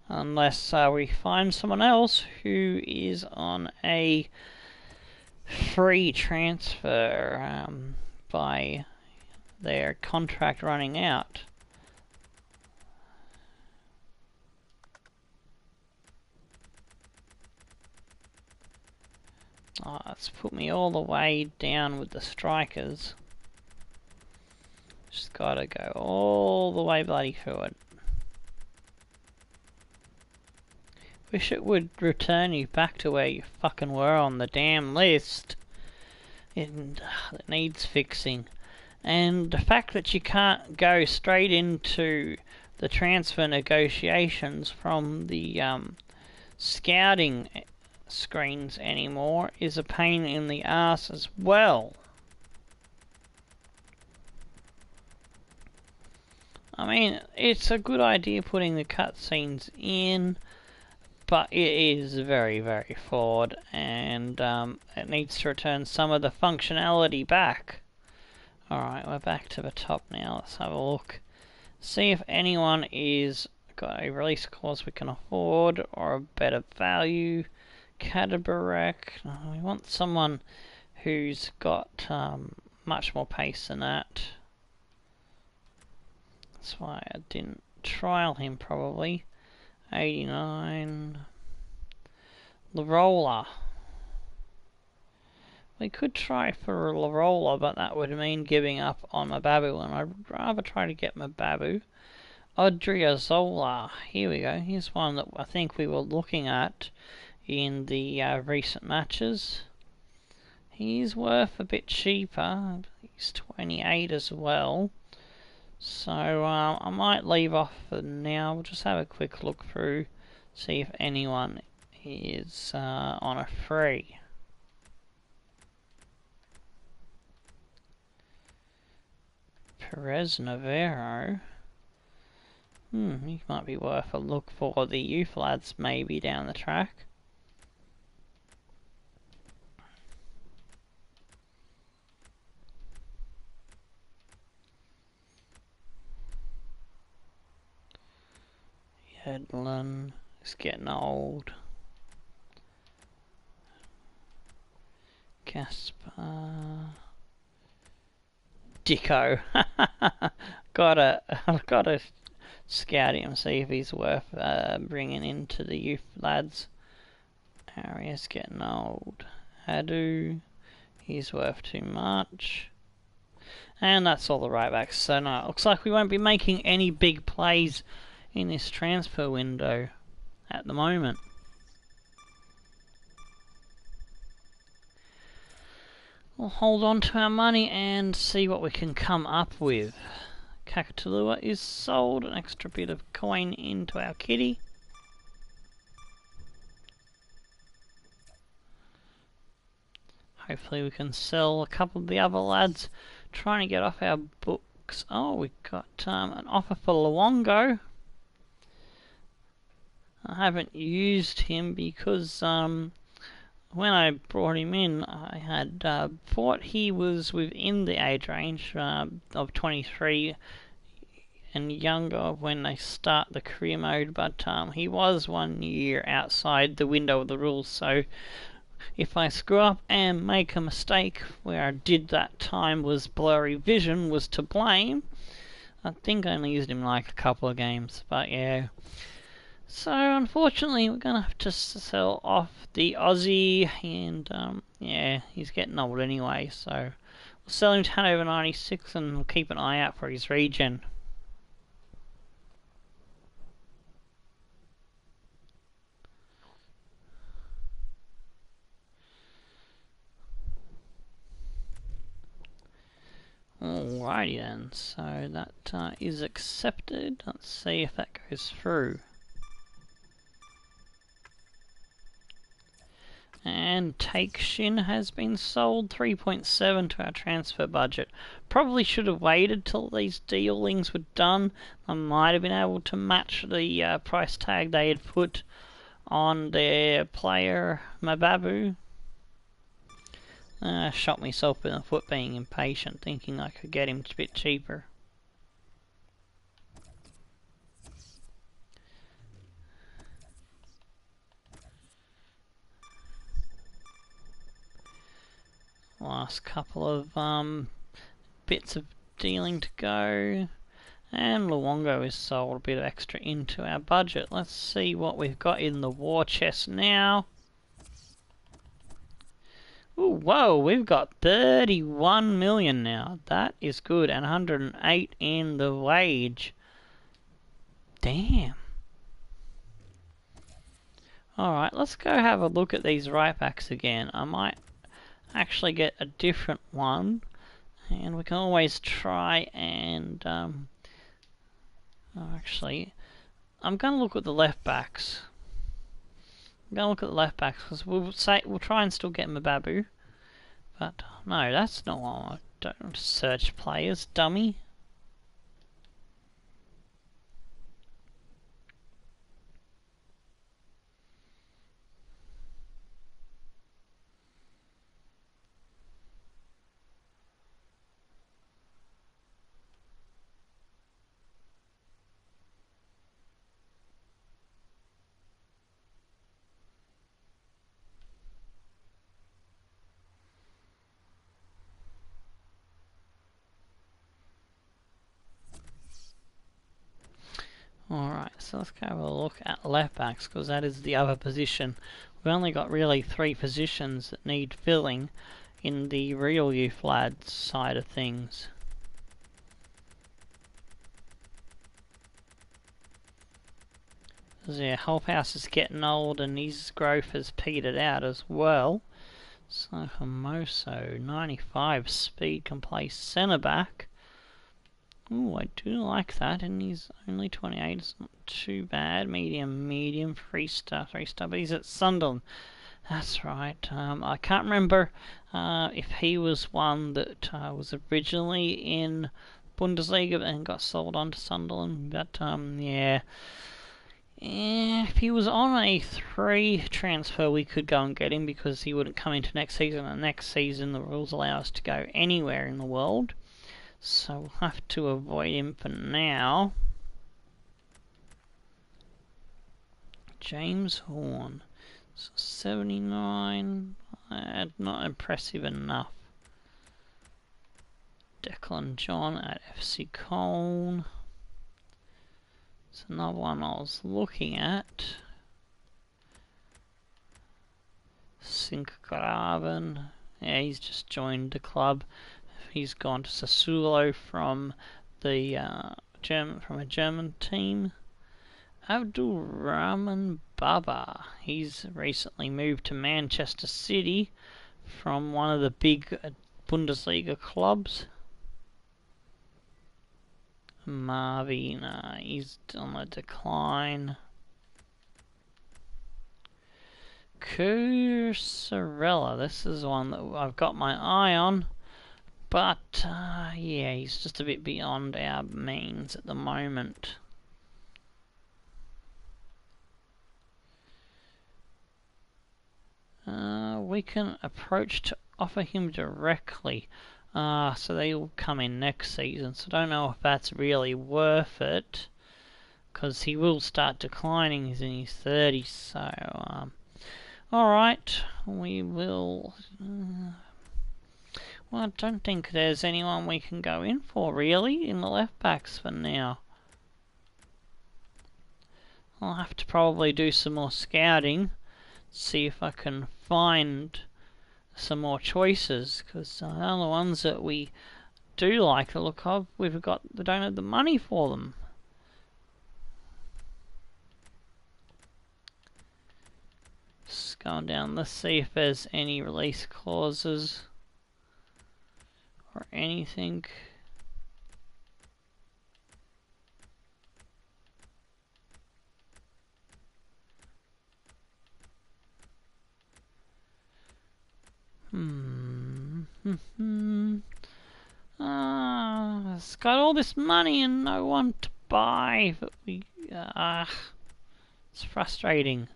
Unless we find someone else who is on a free transfer by their contract running out. Oh, that's put me all the way down with the strikers. Just gotta go all the way bloody forward. Wish it would return you back to where you fucking were on the damn list. It needs fixing. And the fact that you can't go straight into the transfer negotiations from the scouting screens anymore is a pain in the ass as well. I mean, it's a good idea putting the cutscenes in, but it is very, very flawed, and it needs to return some of the functionality back. Alright, we're back to the top now. Let's have a look. See if anyone is got a release clause we can afford, or a better value. Cadburyk. We want someone who's got much more pace than that. That's why I didn't trial him, probably. 89. Larola. We could try for Larola, but that would mean giving up on Mababu, and I'd rather try to get Mababu. Odriozola. Here we go. Here's one that I think we were looking at in the recent matches. He's worth a bit cheaper. He's 28 as well. So I might leave off for now. We'll just have a quick look through, see if anyone is on a free. Perez Navarro. He might be worth a look for the youth lads maybe down the track. Hedlund is getting old. Casper. Dicko. gotta scout him, see if he's worth bringing into the youth lads. Arias getting old. Hadu, he's worth too much. And that's all the right backs. So no, it looks like we won't be making any big plays in this transfer window at the moment. We'll hold on to our money and see what we can come up with. Kakatulua is sold, an extra bit of coin into our kitty. Hopefully we can sell a couple of the other lads, trying to get off our books. Oh, we got an offer for Luongo. I haven't used him because when I brought him in, I had thought he was within the age range of 23 and younger when they start the career mode, but he was 1 year outside the window of the rules, so if I screw up and make a mistake where I did that time was blurry vision was to blame. I think I only used him like a couple of games, but yeah. So unfortunately we're gonna have to sell off the Aussie, and yeah, he's getting old anyway, so we'll sell him to Hanover 96 and we'll keep an eye out for his regen. Alrighty then, so that is accepted. Let's see if that goes through. And Take Shin has been sold, 3.7 to our transfer budget. Probably should have waited till these dealings were done. I might have been able to match the price tag they had put on their player Mababu. Shot myself in the foot being impatient, thinking I could get him a bit cheaper. Last couple of bits of dealing to go, and Luongo is sold, a bit of extra into our budget. Let's see what we've got in the war chest now. Ooh, whoa, we've got 31 million now. That is good, and 108 in the wage. Damn. Alright, let's go have a look at these right backs again. I might actually get a different one, and we can always try and actually I'm going to look at the left backs. I'm going to look at the left backs because we'll try and still get Mababu, but no, that's not what I don't search players, dummy. Alright, so let's go have a look at left backs, because that is the other position. We've only got really 3 positions that need filling in the real youth lads side of things. Yeah, Holthouse is getting old and his growth has petered out as well. So Hermoso, 95 speed, can play centre back. Ooh, I do like that, and he's only 28, it's not too bad. Medium, 3-star, but he's at Sunderland. That's right. I can't remember if he was one that was originally in Bundesliga and got sold on to Sunderland, but yeah. If he was on a 3 transfer, we could go and get him because he wouldn't come into next season, and next season the rules allow us to go anywhere in the world. So we'll have to avoid him for now. James Horn. So 79. Not impressive enough. Declan John at FC Cologne. It's another one I was looking at. Sinkgraven. Yeah, he's just joined the club. He's gone to Sassuolo from the a German team. Abdul Rahman Baba. He's recently moved to Manchester City from one of the big Bundesliga clubs. Marvin, he's on the decline. Cursarella, this is one that I've got my eye on. But, yeah, he's just a bit beyond our means at the moment. We can approach to offer him directly. So they will come in next season. So I don't know if that's really worth it. Because he will start declining. He's in his 30s. So, alright. We will... well, I don't think there's anyone we can go in for, really, in the left backs for now. I'll have to probably do some more scouting, see if I can find some more choices, because the other ones that we do like the look of, we don't have the money for them. Just going down, let's see if there's any release clauses or anything. It's got all this money and no one to buy, but it's frustrating.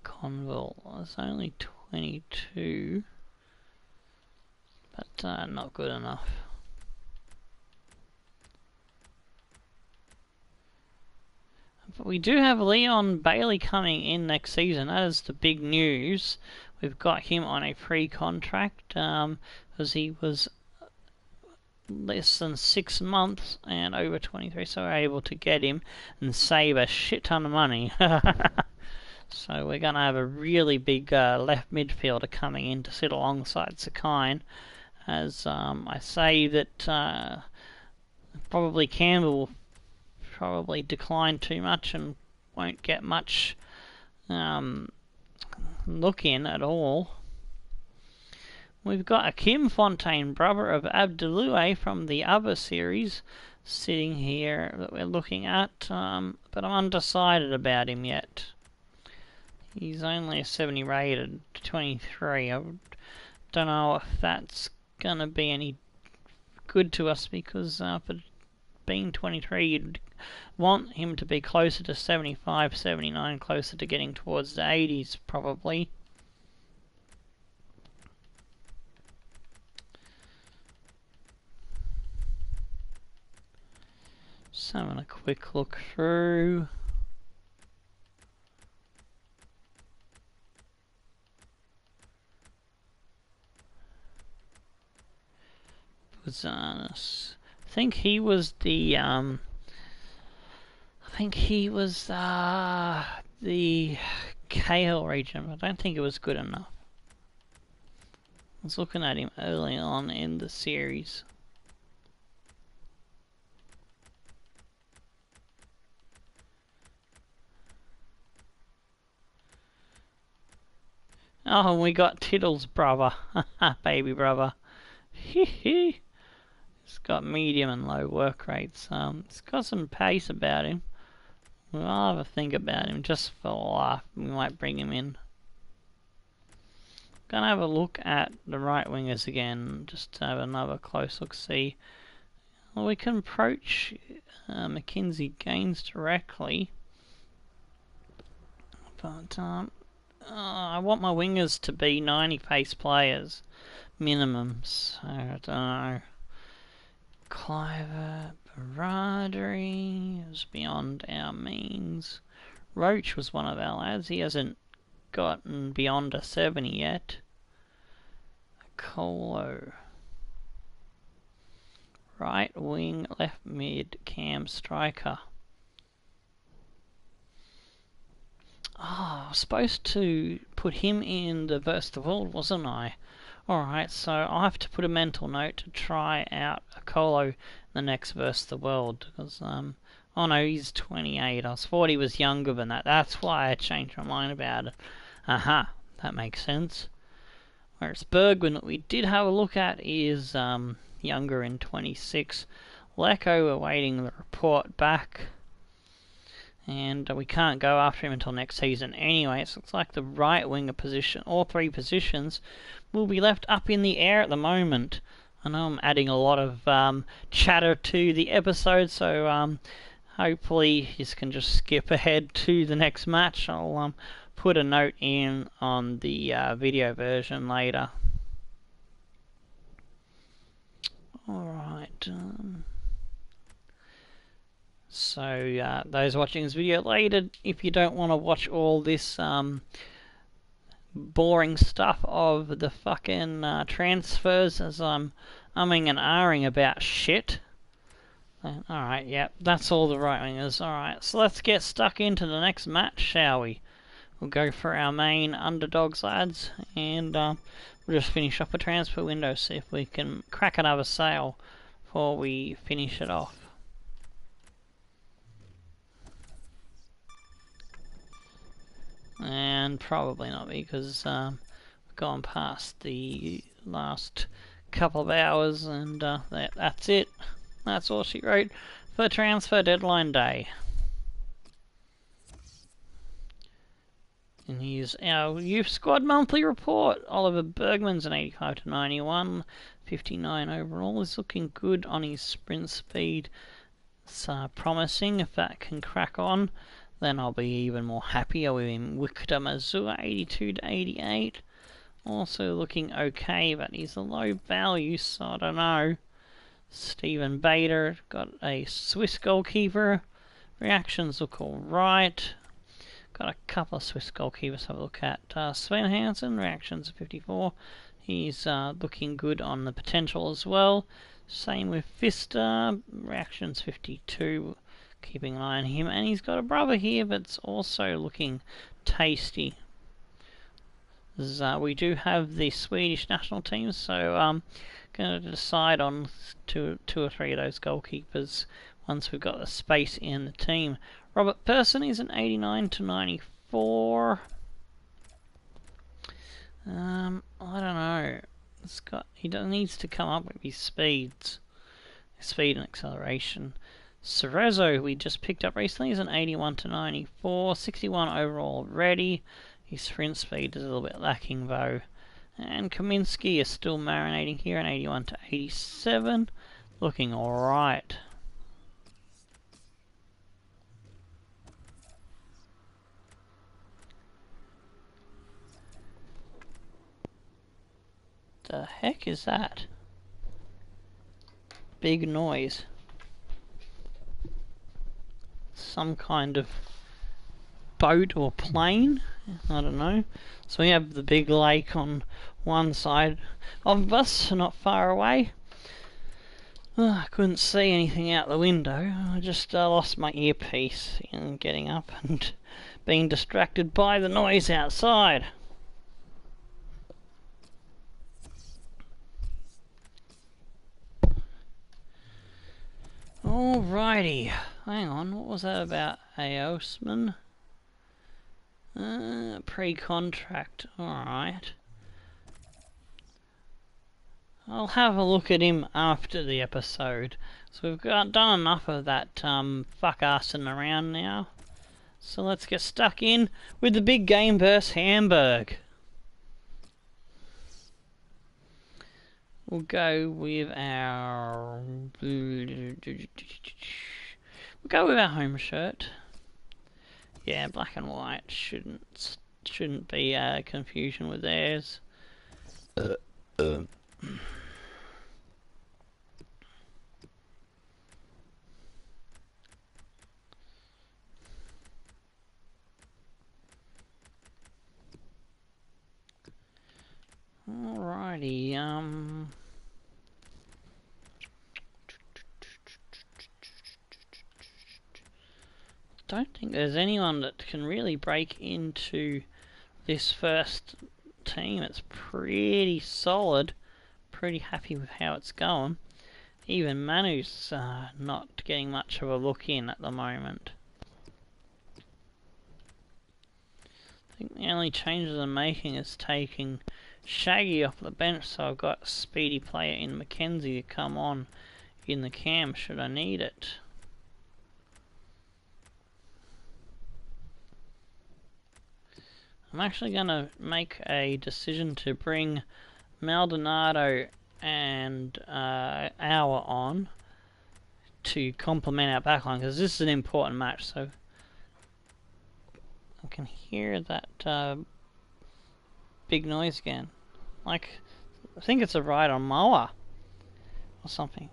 Conville is only 22, but not good enough. But we do have Leon Bailey coming in next season. That is the big news. We've got him on a free contract because he was less than 6 months and over 23, so we're able to get him and save a shit ton of money. So we're going to have a really big left midfielder coming in to sit alongside Sakine. As I say that probably Campbell will probably decline too much and won't get much look in at all. We've got Akim Fontaine, brother of Abdullah from the other series, sitting here that we're looking at, but I'm undecided about him yet. He's only a 70 rated, 23. I don't know if that's going to be any good to us, because for being 23, you'd want him to be closer to 75, 79, closer to getting towards the 80s probably. Just having a quick look through. I think he was the think he was the Cahill region, but I don't think it was good enough. I was looking at him early on in the series. Oh, and we got Tiddle's brother, baby brother. He's got medium and low work rates. It's got some pace about him. I'll have a think about him just for life. We might bring him in. Gonna have a look at the right wingers again, just to have another close look. See, well, we can approach Mackenzie Gaines directly, but I want my wingers to be 90 pace players minimum. So I don't know. Cliver, Baradery is beyond our means. Roach was one of our lads. He hasn't gotten beyond a 70 yet. Colo. Right wing, left mid, cam striker. Oh, I was supposed to put him in the Versus the World, wasn't I? Alright, so I'll have to put a mental note to try out a Colo in the next Versus the World. Because, oh no, he's 28. I thought he was younger than that. That's why I changed my mind about it. Aha, that makes sense. Whereas Bergman, that we did have a look at, is younger in 26. Lecco, we're waiting the report back. And we can't go after him until next season anyway. So it looks like the right winger position, all three positions, will be left up in the air at the moment. I know I'm adding a lot of chatter to the episode, so hopefully you can just skip ahead to the next match. I'll put a note in on the video version later. Alright. So those watching this video later, if you don't want to watch all this boring stuff of the fucking transfers as I'm umming and ahhing about shit. Alright, yep, that's all the right wingers. Alright, so let's get stuck into the next match, shall we? We'll go for our main Underdogs lads, and we'll just finish up a transfer window, see if we can crack another sale before we finish it off. And probably not, because we've gone past the last couple of hours, and that's it. That's all she wrote for transfer deadline day. And here's our youth squad monthly report. Oliver Bergman's an 85 to 91, 59 overall. Is looking good on his sprint speed. It's promising. If that can crack on, then I'll be even more happier with him. Victor Mazur, 82 to 88. Also looking okay, but he's a low value, so I don't know. Stephen Bader, got a Swiss goalkeeper. Reactions look alright. Got a couple of Swiss goalkeepers to have a look at. Sven Hansen, reactions 54. He's looking good on the potential as well. Same with Vista, reactions 52. Keeping an eye on him, and he's got a brother here that's also looking tasty. We do have the Swedish national team, so I'm going to decide on two or three of those goalkeepers once we've got the space in the team. Robert Persson is an 89 to 94. I don't know. He needs to come up with his speed and acceleration. Cerezo, we just picked up recently, is an 81 to 94, 61 overall already. His sprint speed is a little bit lacking though. And Kaminsky is still marinating here, an 81 to 87, looking alright. The heck is that? Big noise. Some kind of boat or plane, I don't know. So we have the big lake on one side of us, not far away. Oh, I couldn't see anything out the window. I just lost my earpiece in getting up and being distracted by the noise outside. Alrighty, hang on, what was that about Osman? Pre-contract, alright. I'll have a look at him after the episode. So we've done enough of that fuck-assing around now. So let's get stuck in with the big game versus Hamburg. We'll go with our... We'll go with our home shirt. Yeah, black and white shouldn't be confusion with theirs. Alrighty, don't think there's anyone that can really break into this first team. It's pretty solid. Pretty happy with how it's going. Even Manu's not getting much of a look in at the moment. I think the only changes I'm making is taking Shaggy off the bench, so I've got a speedy player in Mackenzie to come on in the cam should I need it. I'm actually going to make a decision to bring Maldonado and Hour on to complement our backline, because this is an important match. So I can hear that big noise again. Like, I think it's a ride-on mower or something.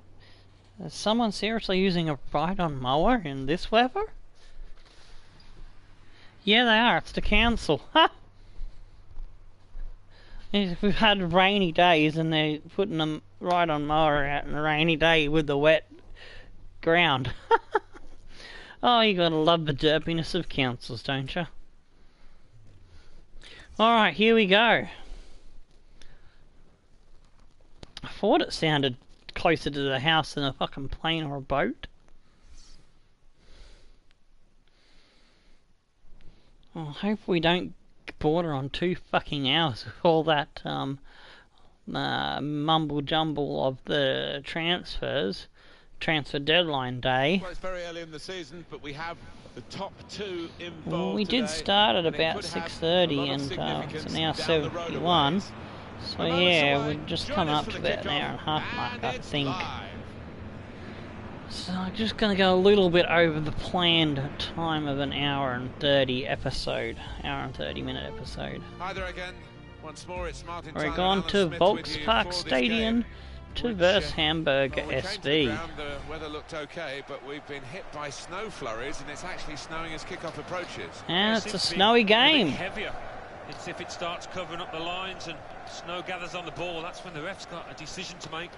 Is someone seriously using a ride-on mower in this weather? Yeah, they are. It's the council. Ha! We've had rainy days and they're putting a ride-on mower out in a rainy day with the wet ground. Oh, you gotta love the derpiness of councils, don't you? Alright, here we go. I thought it sounded closer to the house than a fucking plane or a boat. Well, I hope we don't border on 2 fucking hours with all that mumble jumble of the transfer deadline day. Well, it's very early in the season, but we have the top 2 involved. Well, we did start at about 6:30 and it's now 7:51. So yeah, we're just coming up to about an hour and a half mark, I think. So I'm just going to go a little bit over the planned time of an hour and 30 episode. Hour and 30 minute episode. Hi there again. Once more, it's Martin We're Tyler going and to Alan Smith with you Volkspark for this Stadium game, to versus Hamburg well, we came to the SV. ground, the weather looked okay, but we've been hit by snow flurries, and it's actually snowing as kickoff approaches. And it's a snowy game. Heavier. It's if it starts covering up the lines and snow gathers on the ball, that's when the ref's got a decision to make.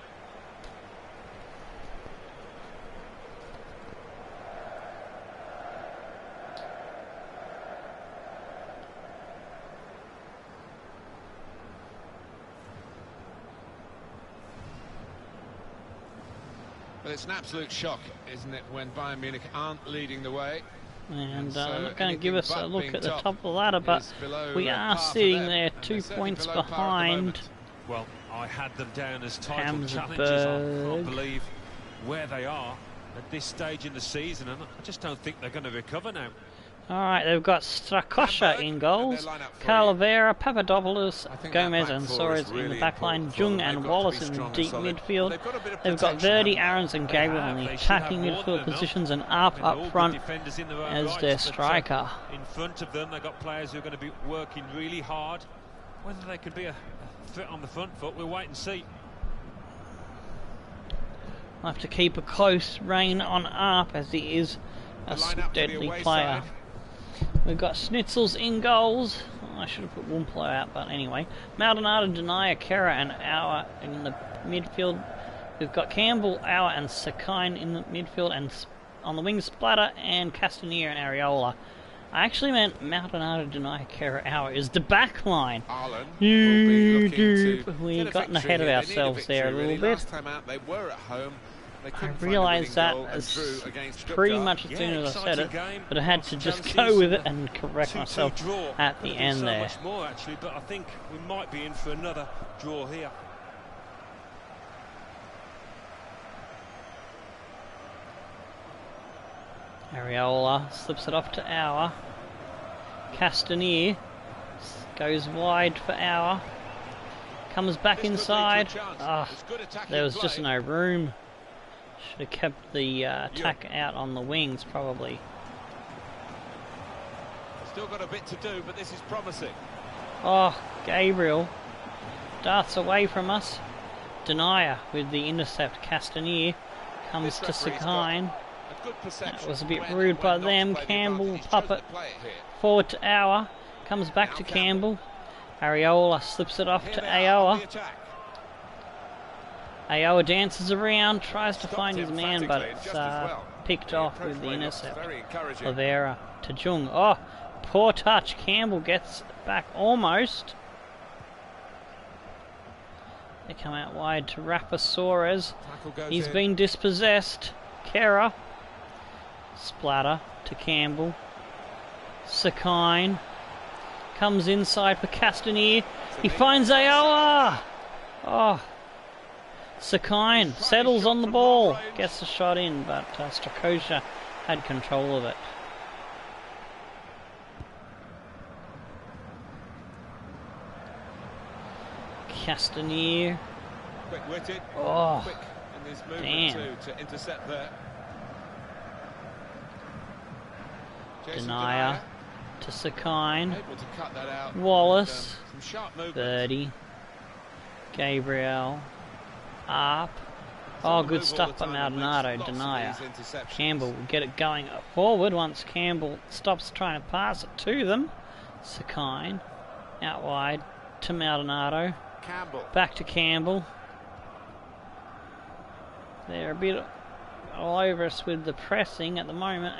But it's an absolute shock, isn't it, when Bayern Munich aren't leading the way. And so I'm not going to give us a look at the top top of the ladder, but we are sitting there 2 points behind. Well, I had them down as title challengers. I can't believe where they are at this stage in the season, and I just don't think they're going to recover now. Alright, they've got Strakosha in goals, Calavera, Papadopoulos, Gomez and Soares in the backline, Jung and Wallace in deep midfield. They've got Verdi, Aarons and Gabriel in the attacking midfield positions, and up front as their striker. In front of them, they've got players who are going to be working really hard. Whether they could be a threat on the front foot, we'll wait and see. I'll have to keep a close rein on Arp, as he is a deadly player. We've got Schnitzels in goals. I should have put Wumpler out, but anyway. Maldonado, Denier, Kera and Auer in the midfield. We've got Campbell, Auer and Sakine in the midfield, and on the wings Splatter and Castanier and Areola. I actually meant Maldonado, Denier, Kera, Auer is the back line. Aalen will be looking to We've get gotten victory ahead of here. They need ourselves there a victory, little really. bit. Last time out they were at home. They I couldn't find a realised winning that goal and as drew against pretty Stuttgart. much as soon as I said it, game. but I had to just go with it and correct myself at the end so there. much more actually, but I think we might be in for another draw here. Areola slips it off to Auer. Goes wide for Auer. Comes back inside. There was just no room. Should have kept the attack out on the wings, probably. Still got a bit to do, but this is promising. Oh, Gabriel darts away from us. Denier with the intercept. Castanier comes to Sakine. That was a bit rude by them. Campbell, puppet, forward to Auer. Comes back to Campbell. Areola slips it off to Auer. Auer dances around, tries to find his man, but it's picked off with the intercept. Oliveira to Jung. Oh, poor touch. Campbell gets back almost. They come out wide to Rapasaurez. He's been dispossessed. Kera. Splatter to Campbell. Sakine. Comes inside for Castanier. He finds Auer. Oh. Sakine settles on the ball. Gets the shot in, but Strakosha had control of it. Castanier. Quick-witted. Oh. Quick in this movement to intercept there. Denier to Sakine. Able to cut that out. Wallace. Some sharp movement. 30. Gabriel. Up. Oh, good stuff by Maldonado. Denier. Campbell will get it going forward once Campbell stops trying to pass it to them. Sakine. Out wide to Maldonado. Back to Campbell. They're a bit all over us with the pressing at the moment.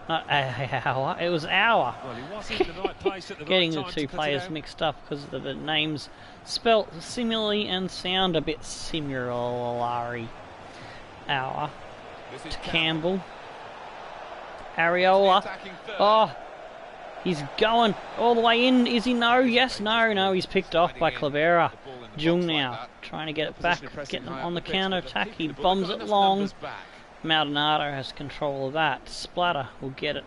Not Auer, it was Auer. Well, he was in the right place at the Getting right the time two to players mixed up because the names spelt similarly and sound a bit similar. Auer to Campbell. Areola. Oh, he's going all the way in. Is he? No. Yes. No. He's picked off by Clavera. Jung now trying to get it back, get them on the counter attack. He bombs it long. Maldonado has control of that. Splatter will get it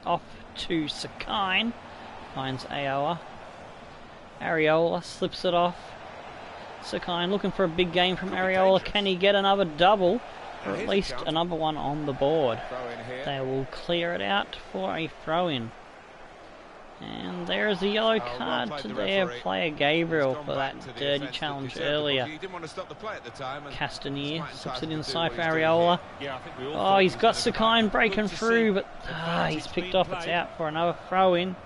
off to Sakine. Finds Auer. Areola slips it off. Sakine looking for a big game from Areola. Can he get another double? Or at least another one on the board. They will clear it out for a throw-in. And there's a yellow card to their player Gabriel for that dirty challenge earlier. Castanier slips it inside for Areola. Oh, he's got Sakine breaking through, but he's picked off. It's out for another throw-in.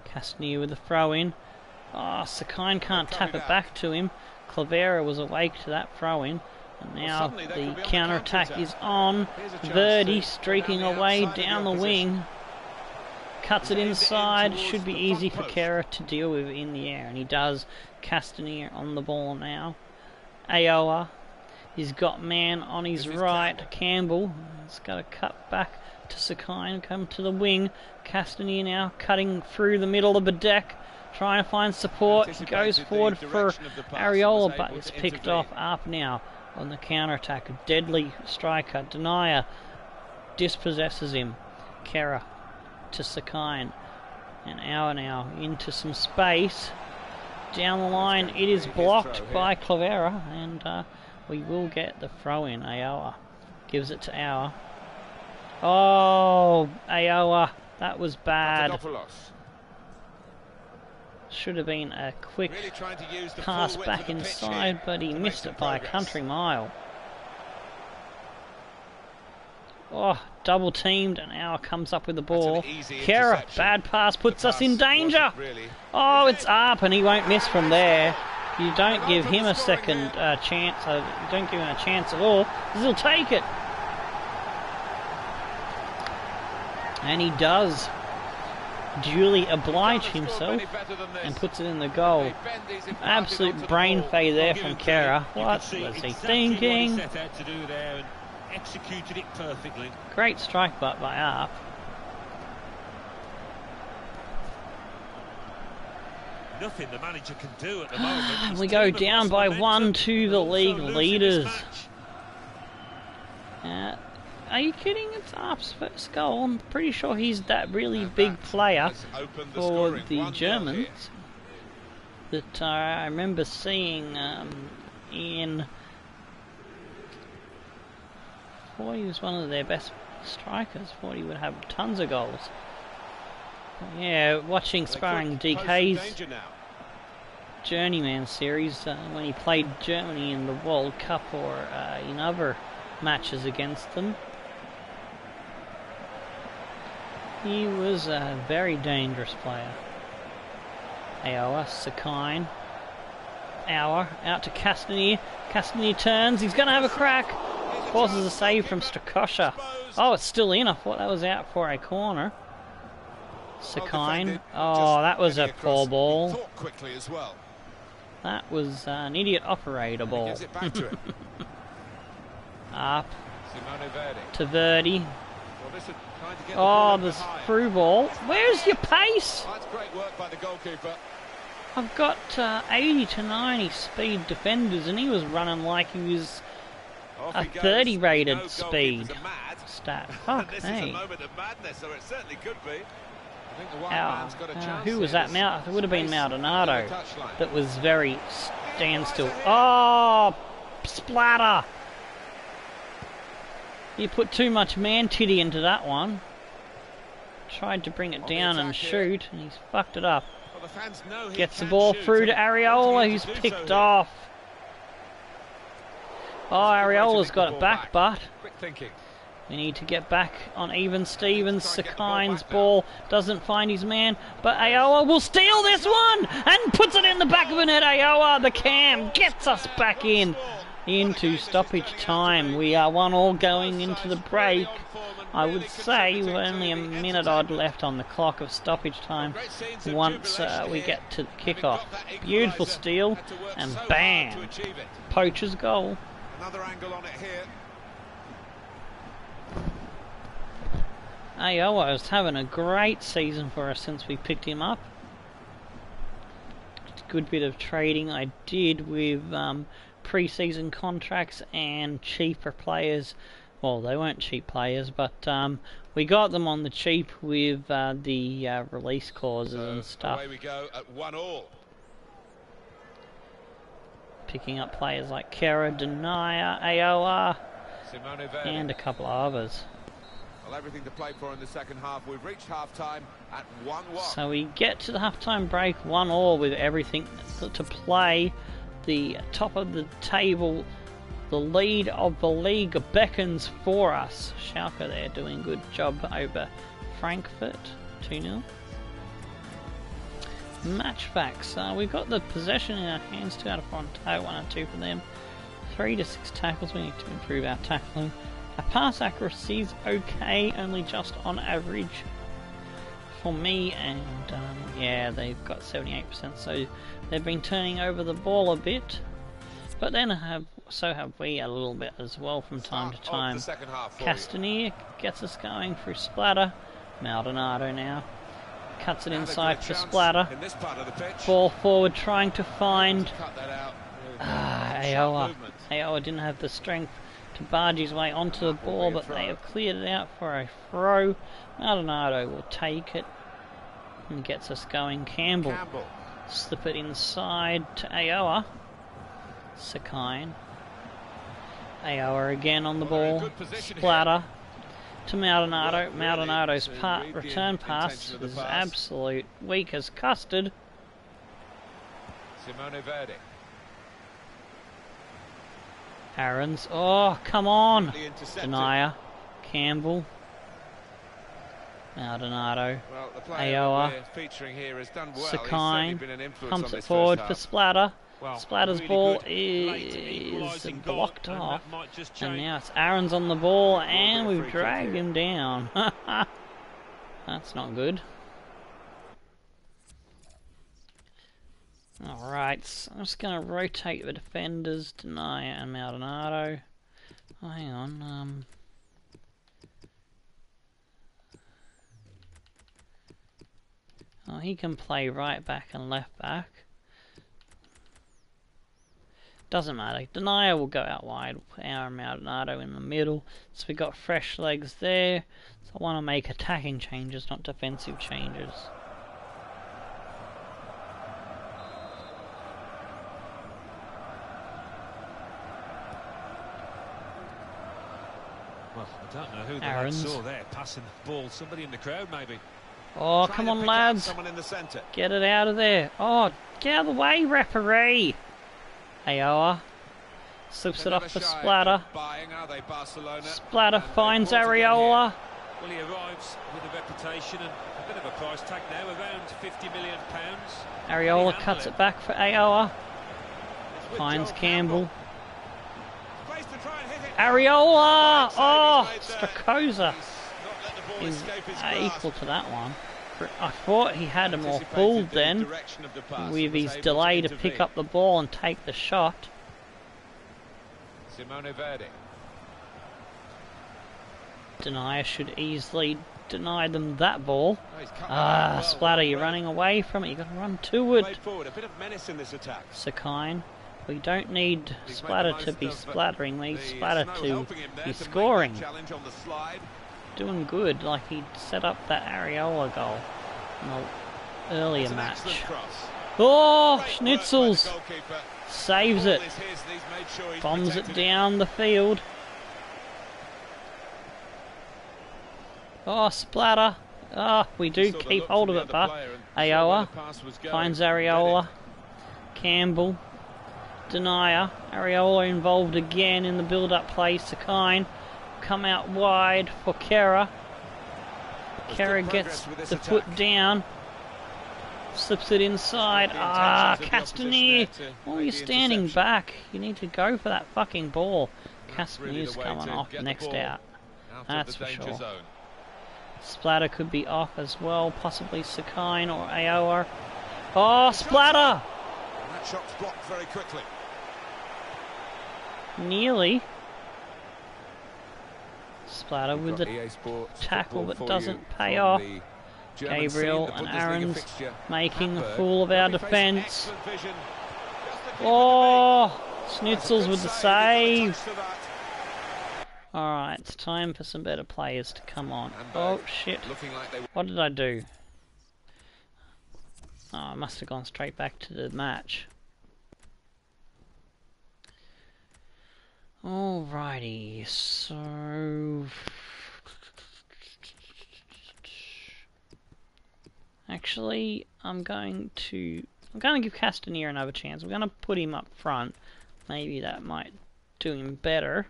Castanier with the throw-in. Oh, Sakine can't tap it back to him. Clavera was awake to that throw-in. And now the counter-attack is on. Verdi streaking away down the wing. Cuts it inside. Should be easy for Kera to deal with in the air. And he does. Castanier on the ball now. Auer. He's got man on his right. Campbell. He's got to cut back to Sakine. Come to the wing. Castanier now cutting through the middle of the deck. Trying to find support. He goes forward for Areola, but it's picked off up now. On the counter-attack, a deadly striker. Denier dispossesses him. Kera to Sakine. And Auer now into some space. Down the line, it is blocked by Clavera. And we will get the throw-in. Auer gives it to Auer. Oh, Auer. That was bad. Should have been a quick pass back inside, but he missed it by a country mile. Oh, double teamed, and Auer comes up with the ball. That's an easy Kera, interception. bad pass, puts The us in pass danger. wasn't really. Oh, it's up, and he won't miss from there. You don't give him a second chance. You don't give him a chance at all, because he'll take it. And he does duly oblige himself and puts it in the goal. Absolute brain fade there from Kera. What was he thinking? Set out to do there and executed it perfectly. Great strike by Arp. Nothing the manager can do at the moment. We go down by 1 to the league leaders. Are you kidding? It's Arp's first goal. I'm pretty sure he's that really big player for the Germans that I remember seeing in... Thought he was one of their best strikers. Thought he would have tons of goals. But yeah, watching Sparring DK's Journeyman series when he played Germany in the World Cup or in other matches against them. He was a very dangerous player. Auer, Sakine. Auer, out to Castanier. Castanier turns, he's going to have a crack. Forces a save from Strakosha. Oh, it's still in. I thought that was out for a corner. Sakine. Oh, that was a poor ball. That was an idiot operator ball. Up to Verdi. Oh, this through ball. Where's your pace? That's great work by the goalkeeper. I've got 80 to 90 speed defenders, and he was running like he was a 30 rated speed stat. Fuck This me. is a moment of madness, or it certainly could be. I think the white Ow. man's got a chance. Who was here. that? It would have been Space Maldonado. under the touchline. That was very standstill. Oh, splatter! You put too much man-titty into that one. Tried to bring it down and shoot, and he's fucked it up. Well, the fans know he Gets the can ball shoot, through to and Areola, he who's wants to picked do so off. Oh, That's a good way to Areola's nick the got ball it back, but Quick thinking. we need to get back on even Stevens. Try and get the ball Sakine's back now. ball doesn't find his man, but Aoa will steal this one and puts it in the back of the net. Aoa, the cam, gets us back into stoppage time. We are 1-1 going into the break. I would say with only a minute odd left on the clock of stoppage time once we get to the kickoff. Beautiful steal, and bam, Poacher's goal. Another angle on it here. Aoa is having a great season for us since we picked him up. Good bit of trading I did with pre-season contracts and cheaper players. Well, they weren't cheap players, but we got them on the cheap with the release clauses and stuff. Away we go at 1-1. Picking up players like Kera, Denia, Aoa, Simone Verdi. and a couple of others. Well, everything to play for in the second half. We've reached half-time at 1-1. So we get to the half-time break 1-1 with everything to play. The top of the table, the lead of the league beckons for us. Schalke there doing a good job over Frankfurt, 2-0. Match facts. We've got the possession in our hands, 2 out of 4 on target, 1 out of 2 for them. 3 to 6 tackles. We need to improve our tackling. Our pass accuracy is okay, only just on average for me, and yeah, they've got 78%, so they've been turning over the ball a bit, but then so have we a little bit as well from time to time. Castanier gets us going through Splatter. Maldonado now cuts it inside for Splatter. Ball forward, trying to find Aoa. Aoa didn't have the strength to barge his way onto the ball, but they have cleared it out for a throw. Maldonado will take it and gets us going. Campbell. Slip it inside to Aoa. Sakine. Aoa again on the ball. Splatter to Maldonado. Maldonado's return pass was absolute weak as custard. Simone Verdi. Aaron's. Oh, come on. Denier. Campbell. Maldonado. Well, the player Aoa. we're featuring here has done well. Sakine. He's been an influence Pumps on it this forward first for half. Splatter. Well, Splatter's really ball good late is equalising goal, blocked and off. that might just And change. now it's Aaron's on the ball, be and a we've free kick dragged here. him down. That's not good. Alright, so I'm just going to rotate the defenders, Deny and Maldonado. Oh, hang on. Oh, he can play right back and left back. Doesn't matter. Denier will go out wide. We'll put Aaron Maldonado in the middle. So we got fresh legs there. So I want to make attacking changes, not defensive changes. Well, I don't know who the Aaron's. lads saw there passing the ball. Somebody in the crowd, maybe. Oh, Trying come to on, pick out lads. someone in the centre. Get it out of there. Oh, get out of the way, referee. Aoa slips it off for Splatter. Buying, are they, Barcelona? Splatter And they finds brought it in Areola. Well, he arrives with a reputation and a bit of a price tag now, around £50 million. Areola cuts it back for Aoa. It's with Finds Joel Campbell. Place to try and hit it. Areola! Save Oh, he's made there. Strakoza He's not let the ball is escape his grasp. equal to that one. I thought he had him all Anticipated fooled the then, direction of the pass, with was his able delay to intervene. pick up the ball and take the shot. Simone Verdi. Denier should easily deny them that ball. Oh, he's cut Ah, that well. Splatter, you're running away from it. You've got to run to it. Played forward, a bit of menace in this attack. Sakine. We don't need He's made Splatter the to most be of splattering. We need the Splatter snow to helping him there be to make that scoring. challenge on the slide. Doing good, like he set up that Areola goal in the earlier It's an match. excellent cross. Oh, Great work by the Schnitzels goalkeeper. saves Ball it. is his, and he's made sure he's Bombs it protected down the field. Oh, Splatter. Ah, we do Saw the keep look hold from of the it, other but player and saw where Aoa the pass was going. finds Read it. Areola. Campbell. Denier. Areola involved again in the build-up play. Sakine come out wide for Kera. There's Kera good gets progress with this the attack. foot down. Slips it inside. The Ah, intentions of the Castanier. opposition there to Why are make you the standing interception. back? You need to go for that fucking ball. That's really Castanier's the way coming to off get the next ball out. Out That's of the for danger sure. zone. Splatter could be off as well, possibly Sakine or Aoa. Oh, Splatter! And that shot's blocked very quickly. Nearly. Splatter with Got the EA Sports tackle football that for doesn't you pay from off. the German Gabriel scene, the and Bundesliga Aaron's fixture. making a Hamburg. fool of our They'll be facing defence. excellent vision. Just to keep it Oh, That's a Schnitzels good with the save. He's got a save. touch to that. Alright, it's time for some better players to come on. Hamburg Oh, shit. Looking like they What did I do? Oh, I must have gone straight back to the match. Alrighty, so... Actually, I'm going to give Castanier another chance. I'm going to put him up front. Maybe that might do him better.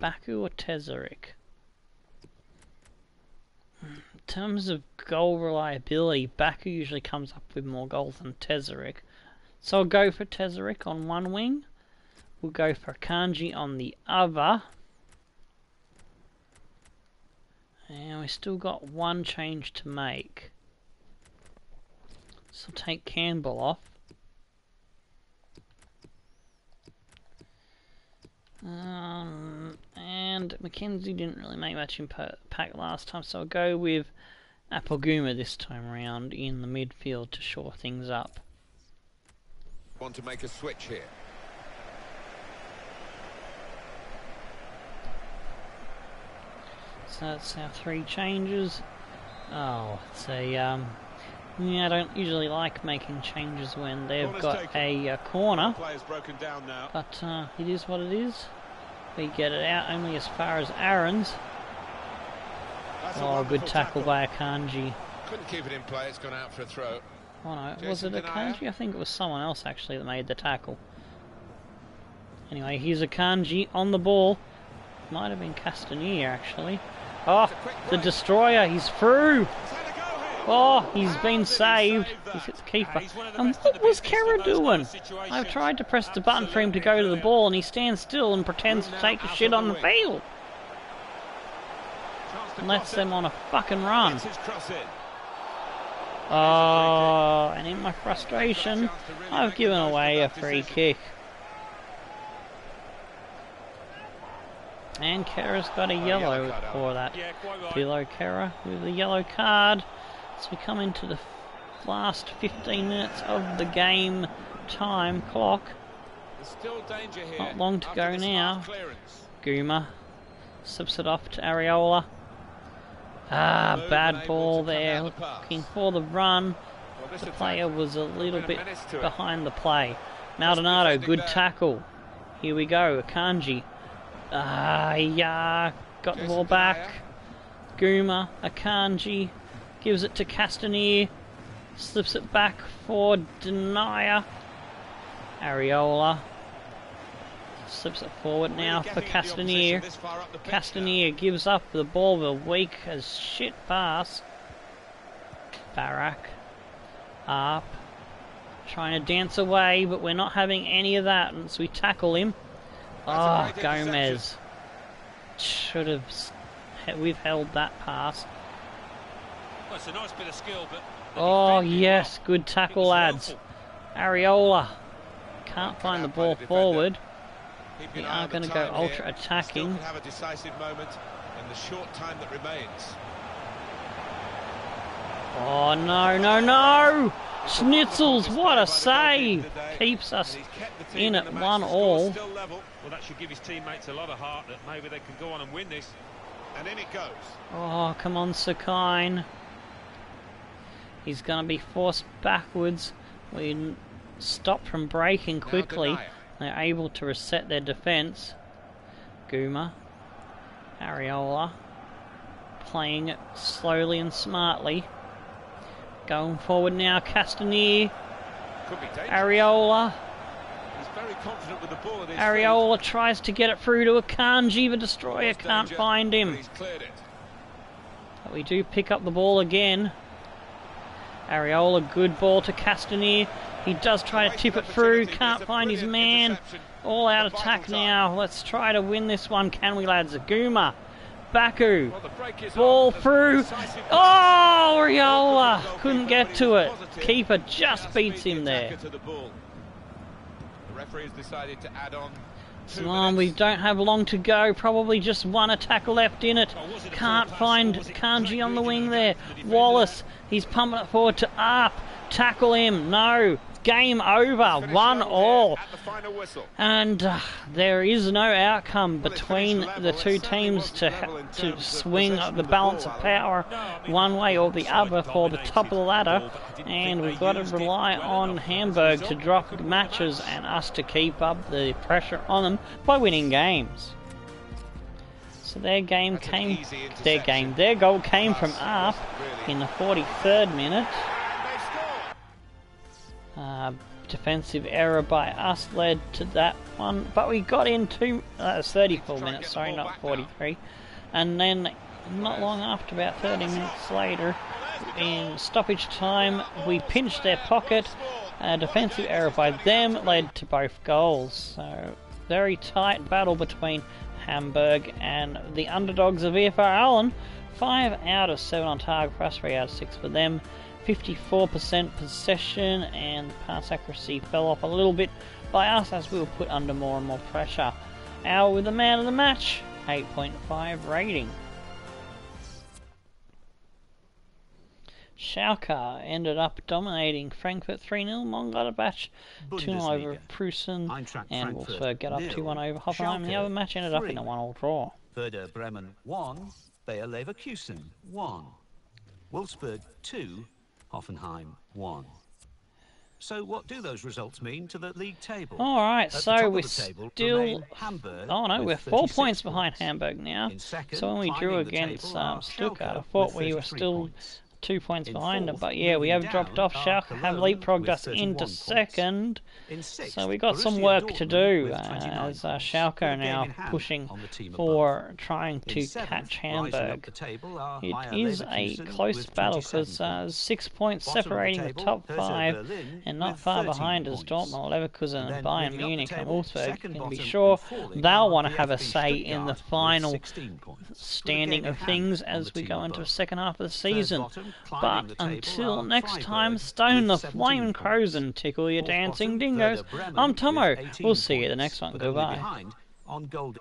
Baku or Tesarik? In terms of goal reliability, Baku usually comes up with more goals than Tesarik. So I'll go for Tesarik on one wing. We'll go for Kanji on the other. And we still got one change to make. So take Campbell off. And Mackenzie didn't really make much impact last time, so I'll go with Apoguma this time around in the midfield to shore things up. want to make a switch here. So that's our three changes. Oh, it's a yeah, I don't usually like making changes when they've Corner's got taken. a corner, Player's broken down now. but it is what it is. We get it out only as far as Aaron's. That's a Oh, wonderful good tackle by Akanji. Couldn't keep it in play, it's gone out for a throw. Oh no, Jason was it Denayer? Akanji? I think it was someone else actually that made the tackle. Anyway, here's a Kanji on the ball. Might have been Castanier, actually. Oh, the Destroyer, he's through! Oh, he's been saved. He's hit the keeper. And what was Kera doing? I've tried to press the button for him to go to the ball, and he stands still and pretends to take a shit on the field. And lets them on a fucking run. Oh, and in my frustration, I've given away a free kick. And Kera's got a yellow for that. Below Kera with a yellow card. So we come into the last 15 minutes of the game time clock. Not long to go now. Guma slips it off to Areola. Ah, bad ball there. Looking for the run. The player was a little bit behind the play. Maldonado, good tackle. Here we go, Akanji. Ah, yeah, got the ball back. Guma, Akanji, gives it to Castanier. Slips it back for Denier. Areola. Slips it forward now for Castanier. Castanier gives up the ball with a weak as shit pass. Barak. Up. Trying to dance away, but we're not having any of that, and so we tackle him. Oh, Gomez. Should have withheld that pass. Well, it's a nice bit of skill, but oh, yes, good tackle, lads. Areola. Can't find the ball forward. We are going to go ultra attacking. Have a decisive moment in the short time that remains. Oh, no, no, no! Schnitzels, what a save! Keeps us in at 1-1. well, that should give his teammates a lot of heart that maybe they can go on and win this. And in it goes. Oh, come on, Sakine. He's going to be forced backwards. We stopped from breaking quickly. They're able to reset their defence. Guma. Areola. Playing it slowly and smartly. Going forward now, Castanier. Areola. He's very confident with the ball at his Areola tries to get it through to Akanji. The Destroyer can't find him. But we do pick up the ball again. Areola, good ball to Castanier. He does try to tip it through, can't find his man. All out attack now. Let's try to win this one, can we, lads? Guma, Baku, ball through. Oh, Areola couldn't get to it. Keeper just beats him there. The referee has decided to add on. Come on, we don't have long to go. Probably just one attack left in it. Can't find Kanji on the wing there. Wallace, he's pumping it forward to Arp. Tackle him. No. Game over. 1-1. And there is no outcome between the two teams to swing the balance of power one way or the other for the top of the ladder. And we've got to rely on Hamburg to drop matches and us to keep up the pressure on them by winning games. So their goal came from Arp in the 43rd minute. Defensive error by us led to that one, but we got in 34 minutes, sorry, not 43. And then not long after, about 30 minutes later, in stoppage time, we pinched their pocket. A defensive error by them led to both goals. So very tight battle between Hamburg and the Underdogs of Vfr Aalen. 5 out of 7 on target for us, 3 out of 6 for them. 54% possession, and the pass accuracy fell off a little bit by us as we were put under more and more pressure. Our with the man of the match, 8.5 rating. Schalke ended up dominating Frankfurt 3-0, Mönchengladbach 2-0 over Prusen, and Wolfsburg get up 2-1 over Hoffenheim. The other match ended up in a 1-1 draw. Werder Bremen 1, Bayer Leverkusen 1, Wolfsburg 2, Hoffenheim 1. So what do those results mean to the league table? Alright, so we're still... Oh no, we're 4 points behind Hamburg now. So when we drew against Stuttgart, I thought we were still 2 points In behind them. fourth, But yeah, we have moving dropped down, off. Schalke have Cologne leapfrogged with us 31 into points. second. In sixth, So we got some Borussia work to Dortmund do with 29 as points, Schalke with are a game now in hand pushing on the team for above. trying In to seventh, catch rising up Hamburg. the table are It Bayer is a Leverkusen close with battle 27 because points. 6 points Bottom of the separating the table, top Hertha 5, Berlin and not with far 13 behind is points. Dortmund, Leverkusen, and Then Bayern moving up the Munich and table, Wolfsburg. You second can be bottom sure and falling they'll are want to have a VfB say in the Stuttgart with final 16 points, with a standing game in of hand things on the as we team go into the above. second half of the Third season. bottom, climbing But the table until are next time, Freiburg stone the with 17 flaming crows points. and tickle your Fourth dancing bottom, dingoes. Werder Bremen I'm with Tomo. 18 We'll see you at the points, next one. but only Goodbye. behind on goal.